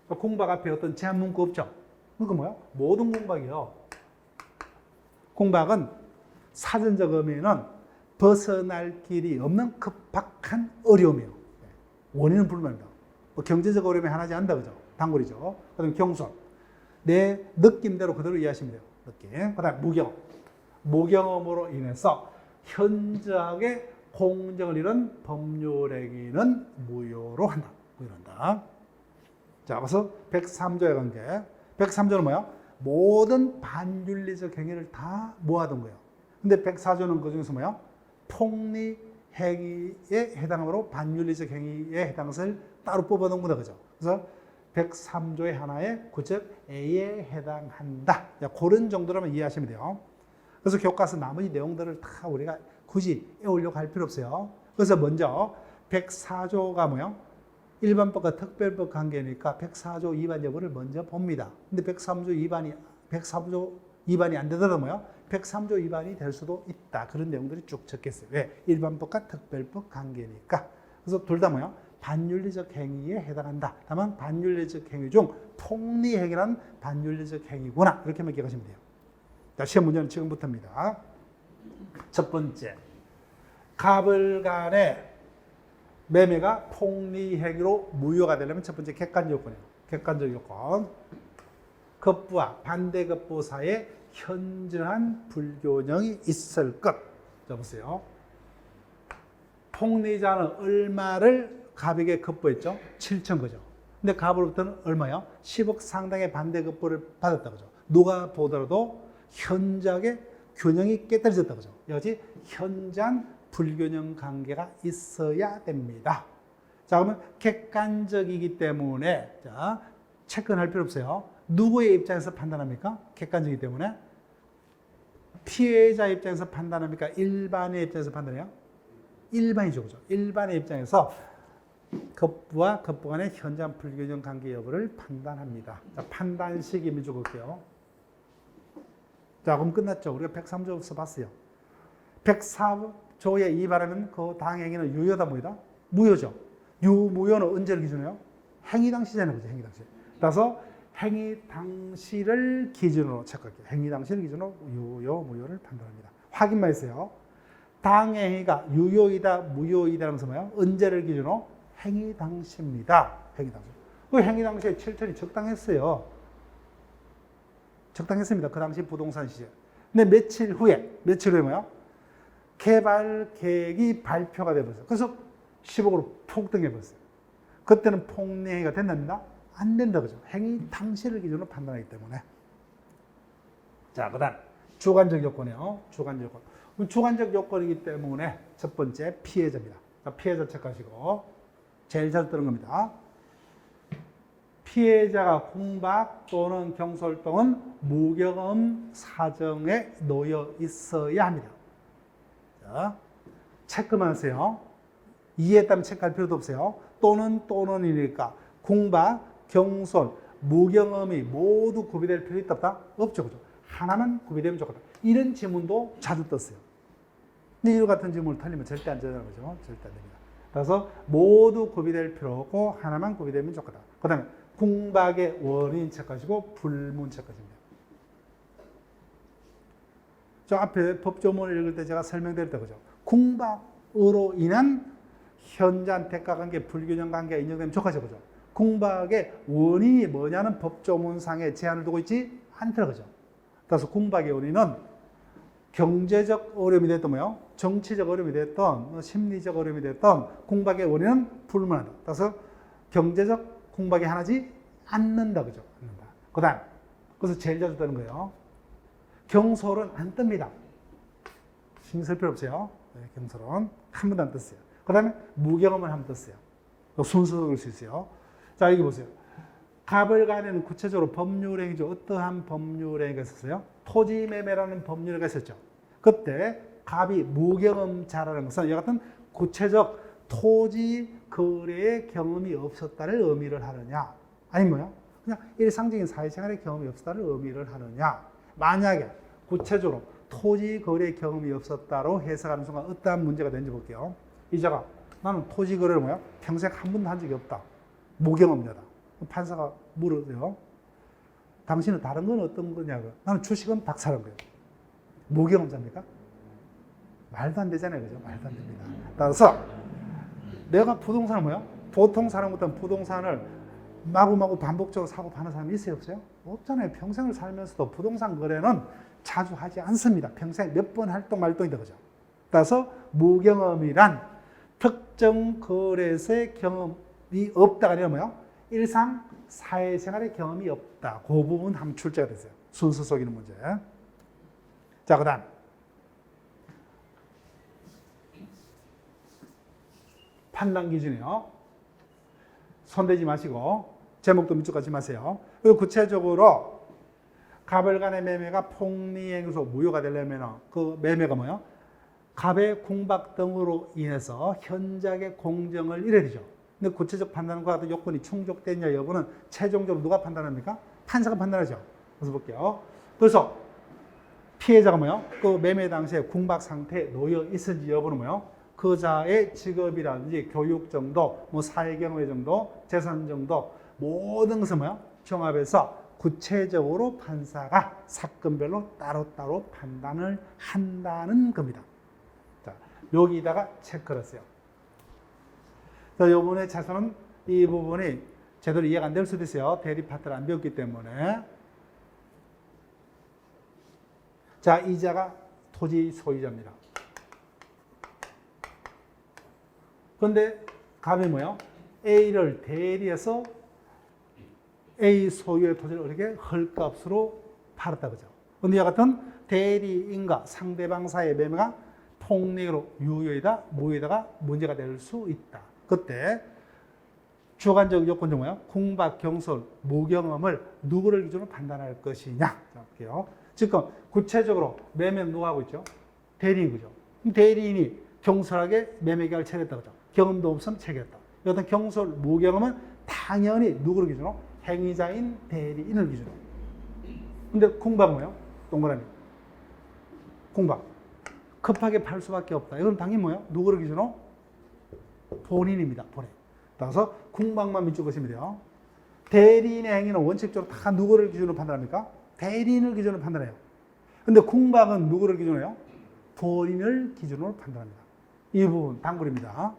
궁박 앞에 어떤 제한 문구 없죠? 그거 뭐예요? 모든 궁박이요. 궁박은 사전적 의미는 벗어날 길이 없는 급박한 어려움이에요. 원인은 불명입니다. 뭐 경제적 어려움이 하나지 않다, 그죠? 단골이죠. 그 다음에 경솔. 내 느낌대로 그대로 이해하시면 돼요. 느낌. 그 다음에 무경. 무경험으로 인해서 현저하게 공정을 잃은 법률행위는 무효로 한다. 무효한다. 자, 그래서 103조의 관계. 103조는 뭐야? 모든 반윤리적 행위를 다 모아둔 거예요. 근데 104조는 그 중에서 뭐야? 폭리 행위에 해당하므로 반윤리적 행위에 해당하는 것을 따로 뽑아놓은 거다. 그죠? 그래서 103조의 하나의 구체적 A에 해당한다. 그런 정도로만 이해하시면 돼요. 그래서 교과서 나머지 내용들을 다 우리가 굳이 외우려고 할 필요 없어요. 그래서 먼저 104조가 뭐예요? 일반법과 특별법 관계니까 104조 위반 여부를 먼저 봅니다. 근데 103조 위반이 안 되더라도 뭐예요? 103조 위반이 될 수도 있다. 그런 내용들이 쭉 적겠어요. 왜? 일반법과 특별법 관계니까. 그래서 둘 다 뭐예요? 반윤리적 행위에 해당한다. 다만 반윤리적 행위 중 폭리 행위란 반윤리적 행위구나. 이렇게만 기억하시면 돼요. 자, 시험 문제는 지금부터입니다. 첫 번째, 갑을 간의 매매가 폭리 행위로 무효가 되려면 첫 번째 객관적 요건이에요. 객관적 요건. 급부와 반대급부 사이에 현저한 불균형이 있을 것. 자, 보세요. 폭리자는 얼마를 갑에게 급부했죠? 7천 거죠. 근데 갑으로부터는 얼마요? 10억 상당의 반대급부를 받았다 그죠. 누가 보더라도 현저하게 균형이 깨떨어졌다 그죠. 여기 현저한 불균형 관계가 있어야 됩니다. 자, 그러면 객관적이기 때문에 자, 체크는 할 필요 없어요. 누구의 입장에서 판단합니까? 객관적이기 때문에. 피해자 입장에서 판단합니까? 일반의 입장에서 판단해요? 일반이죠. 그죠? 일반의 입장에서 급부와 급부 간의 현저한 불균형 관계 여부를 판단합니다. 자, 판단식 이미 적을게요. 자, 그럼 끝났죠. 우리가 103조 써봤어요. 104조에 위반하면 그 당행위는 유효다, 무효다? 무효죠. 유무효는 언제를 기준으로요? 행위 당시잖아요. 그죠? 행위 당시. 따라서 행위 당시를 기준으로 체크할게요. 행위 당시를 기준으로 유효, 무효를 판단합니다. 확인만 했어요. 당행위가 유효이다, 무효이다라면서 뭐예요? 언제를 기준으로? 행위 당시입니다. 행위 당시. 그 행위 당시에 7천이 적당했어요. 적당했습니다. 그 당시 부동산 시세. 근데 며칠 후에 뭐야? 개발 계획이 발표가 되어버렸어요. 그래서 10억으로 폭등해버렸어요. 그때는 폭리행위가 됐답니다. 안 된다 그죠? 행위 당시를 기준으로 판단하기 때문에. 자, 그다음 주관적 요건이요. 주관적 요건. 그럼 주관적 요건이기 때문에 첫 번째 피해자입니다. 자, 피해자 체크하시고 제일 자주 뜨는 겁니다. 피해자가 공박 또는 경솔동은 무경험 사정에 놓여 있어야 합니다. 자, 체크만 하세요. 이해했다면 체크할 필요도 없어요. 또는이니까 공박, 경솔, 무경험이 모두 구비될 필요 있다 없다? 없죠. 그죠? 하나만 구비되면 좋겠다. 이런 지문도 자주 떴어요. 근데 이와 같은 지문을 틀리면 절대 안 되는 거죠. 절대 안 됩니다. 그래서 모두 구비될 필요 없고 하나만 구비되면 좋겠다. 그 다음에 공박의 원인 체크하시고 불문 체크하십니다. 저 앞에 법조문을 읽을 때 제가 설명드렸다 그죠? 공박으로 인한 현저한 대가관계, 불균형 관계가 인정되면 좋겠죠. 그죠? 공박의 원인이 뭐냐는 법조문상에 제한을 두고 있지 않더라 그죠? 그래서 공박의 원인은 경제적 어려움이 됐던 뭐요? 정치적 어려움이 됐던 심리적 어려움이 됐던 공박의 원인은 불문한다. 그래서 경제적 공박이 하나지 않는다 그죠? 않는다. 그다음 그래서 제일 자주 뜨는 거예요. 경솔은 안 뜹니다. 신경 쓸 필요 없어요. 네, 경솔은 한 번도 안 떴어요. 그 다음에 무경험을 한 번 떴어요. 순서도 그럴 수 있어요. 자, 여기 보세요. 갑을간에는 구체적으로 법률행위죠. 어떠한 법률행위가 있었어요? 토지매매라는 법률행위가 있었죠. 그때 갑이 무경험자라는 것은 이와 같은 구체적 토지 거래의 경험이 없었다를 의미를 하느냐, 아니면 뭐요? 그냥 일상적인 사회생활의 경험이 없었다를 의미를 하느냐. 만약에 구체적으로 토지 거래 경험이 없었다로 해석하는 순간 어떠한 문제가 되는지 볼게요. 이자가 나는 토지 거래를 뭐야? 평생 한 번도 한 적이 없다. 무경험자다. 판사가 물어요. 당신은 다른 건 어떤 거냐고. 나는 주식은 박사라는 거예요. 무경험자입니까? 말도 안 되잖아요. 그죠? 말도 안 됩니다. 따라서 내가 부동산을 뭐야? 보통 사람부터는 부동산을 마구마구 반복적으로 사고 파는 사람이 있어요? 없어요? 없잖아요. 평생을 살면서도 부동산 거래는 자주 하지 않습니다. 평생 몇 번 활동 말동이다. 그죠? 따라서 무경험이란 특정 거래소의 경험이 없다가 아니라 뭐요? 일상 사회생활의 경험이 없다. 그 부분 함출제가 됐어요. 순서 속이는 문제. 자, 그 다음. 판단 기준이요. 손대지 마시고 제목도 밑줄 긋지 마세요. 그리고 구체적으로 갑을간의 매매가 폭리행위로 무효가 되려면 그 매매가 뭐예요? 갑의 공박 등으로 인해서 현장의 공정을 이뤄야 되죠. 근데 구체적 판단과 같은 요건이 충족됐냐 여부는 최종적으로 누가 판단합니까? 판사가 판단하죠. 그래서 볼게요. 그래서 피해자가 뭐예요? 그 매매 당시에 공박 상태에 놓여 있을지 여부는 뭐예요? 그자의 직업이라든지 교육 정도, 뭐 사회 경험의 정도, 재산 정도 모든 것을 뭐예요? 종합해서 구체적으로 판사가 사건별로 따로따로 판단을 한다는 겁니다. 자, 여기다가 체크를 했어요. 자, 요번에 차선은 이 부분이 제대로 이해가 안 될 수도 있어요. 대리 파트를 안 배웠기 때문에. 자, 이자가 토지 소유자입니다. 그런데 갑이 뭐예요? A를 대리해서 A 소유의 토지를 어떻게 헐값으로 팔았다 그죠? 그런데 이와 같은 대리인과 상대방 사이의 매매가 폭리로 유효이다, 무효이다가 문제가 될 수 있다. 그때 주관적 요건 중 뭐예요? 공박, 경솔, 무경험을 누구를 기준으로 판단할 것이냐? 자, 볼게요. 지금 구체적으로 매매는 누가 하고 있죠? 대리인 그죠? 대리인이 경솔하게 매매 계약을 체결했다 그죠? 경험도 없으면 체결했다. 어떤 경솔, 무경험은 당연히 누구를 기준으로? 행위자인 대리인을 기준으로. 근데 공박 뭐예요? 동그라미. 공박. 급하게 팔 수밖에 없다. 이건 당연히 뭐예요? 누구를 기준으로? 본인입니다. 본인. 따라서 공박만 밑줄 그시면 돼요. 대리인의 행위는 원칙적으로 다 누구를 기준으로 판단합니까? 대리인을 기준으로 판단해요. 근데 공박은 누구를 기준으로 해요? 본인을 기준으로 판단합니다. 이 부분 단골입니다.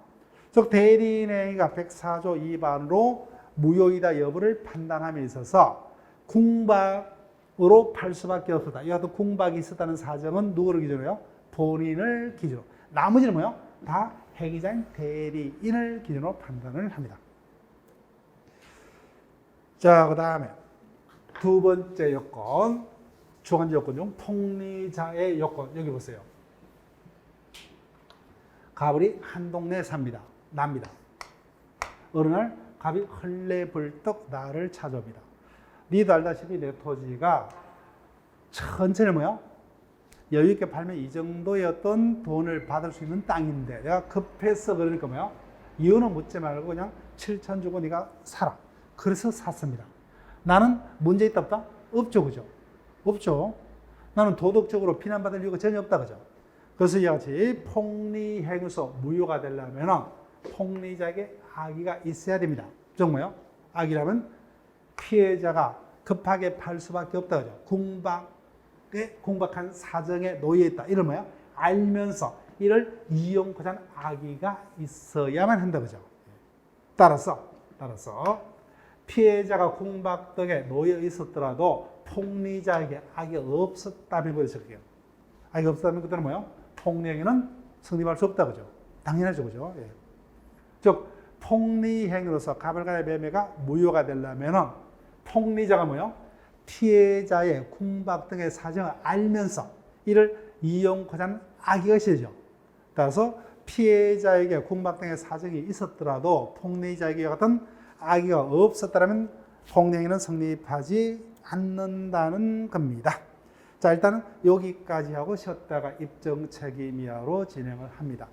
즉 대리인의 행위가 104조 2반으로 무효이다 여부를 판단함에 있어서 공박 팔 수밖에 없었다. 이 같은 궁박이 있었다는 사정은 누구를 기준으로 해요? 본인을 기준으로. 나머지는 뭐예요? 다 해기자인 대리인을 기준으로 판단을 합니다. 자, 그 다음에 두 번째 요건, 주관적 요건 중 폭리자의 요건. 여기 보세요. 가불이 한 동네에 삽니다. 납니다. 어느 날 갑이 헐레벌떡 나를 찾아옵니다. 니도 알다시피 내 토지가 천천히 뭐야? 여유 있게 팔면 이 정도의 어떤 돈을 받을 수 있는 땅인데 내가 급해서 그러니까 뭐야? 이유는 묻지 말고 그냥 7천 주고 네가 사라. 그래서 샀습니다. 나는 문제 있다 없다? 없죠, 그죠? 없죠. 나는 도덕적으로 비난받을 이유가 전혀 없다, 그죠? 그래서 이와 같이 폭리행위서 무효가 되려면 폭리자에게 악의가 있어야 됩니다. 즉 뭐요? 악의라면 피해자가 급하게 팔 수밖에 없다, 그죠? 궁박한 사정에 놓여 있다. 이를 뭐야? 알면서 이를 이용하자는 악의가 있어야만 한다, 그죠? 따라서 피해자가 궁박 등에 놓여 있었더라도 폭리자에게 악이 없었다면 그렇게요. 악이 없었다면 그때는 뭐예요? 폭리행위는 성립할 수 없다, 그죠? 당연하죠, 그죠? 예. 즉 폭리행위로서 가불간의 매매가 무효가 되려면은 폭리자가 뭐예요? 피해자의 궁박 등의 사정을 알면서 이를 이용하자는 악의가 있어야죠. 따라서 피해자에게 궁박 등의 사정이 있었더라도 폭리자에게 같은 악의가 없었다면 폭리행위는 성립하지 않는다는 겁니다. 자, 일단은 여기까지 하고 쉬었다가 입증 책임 이하로 진행을 합니다.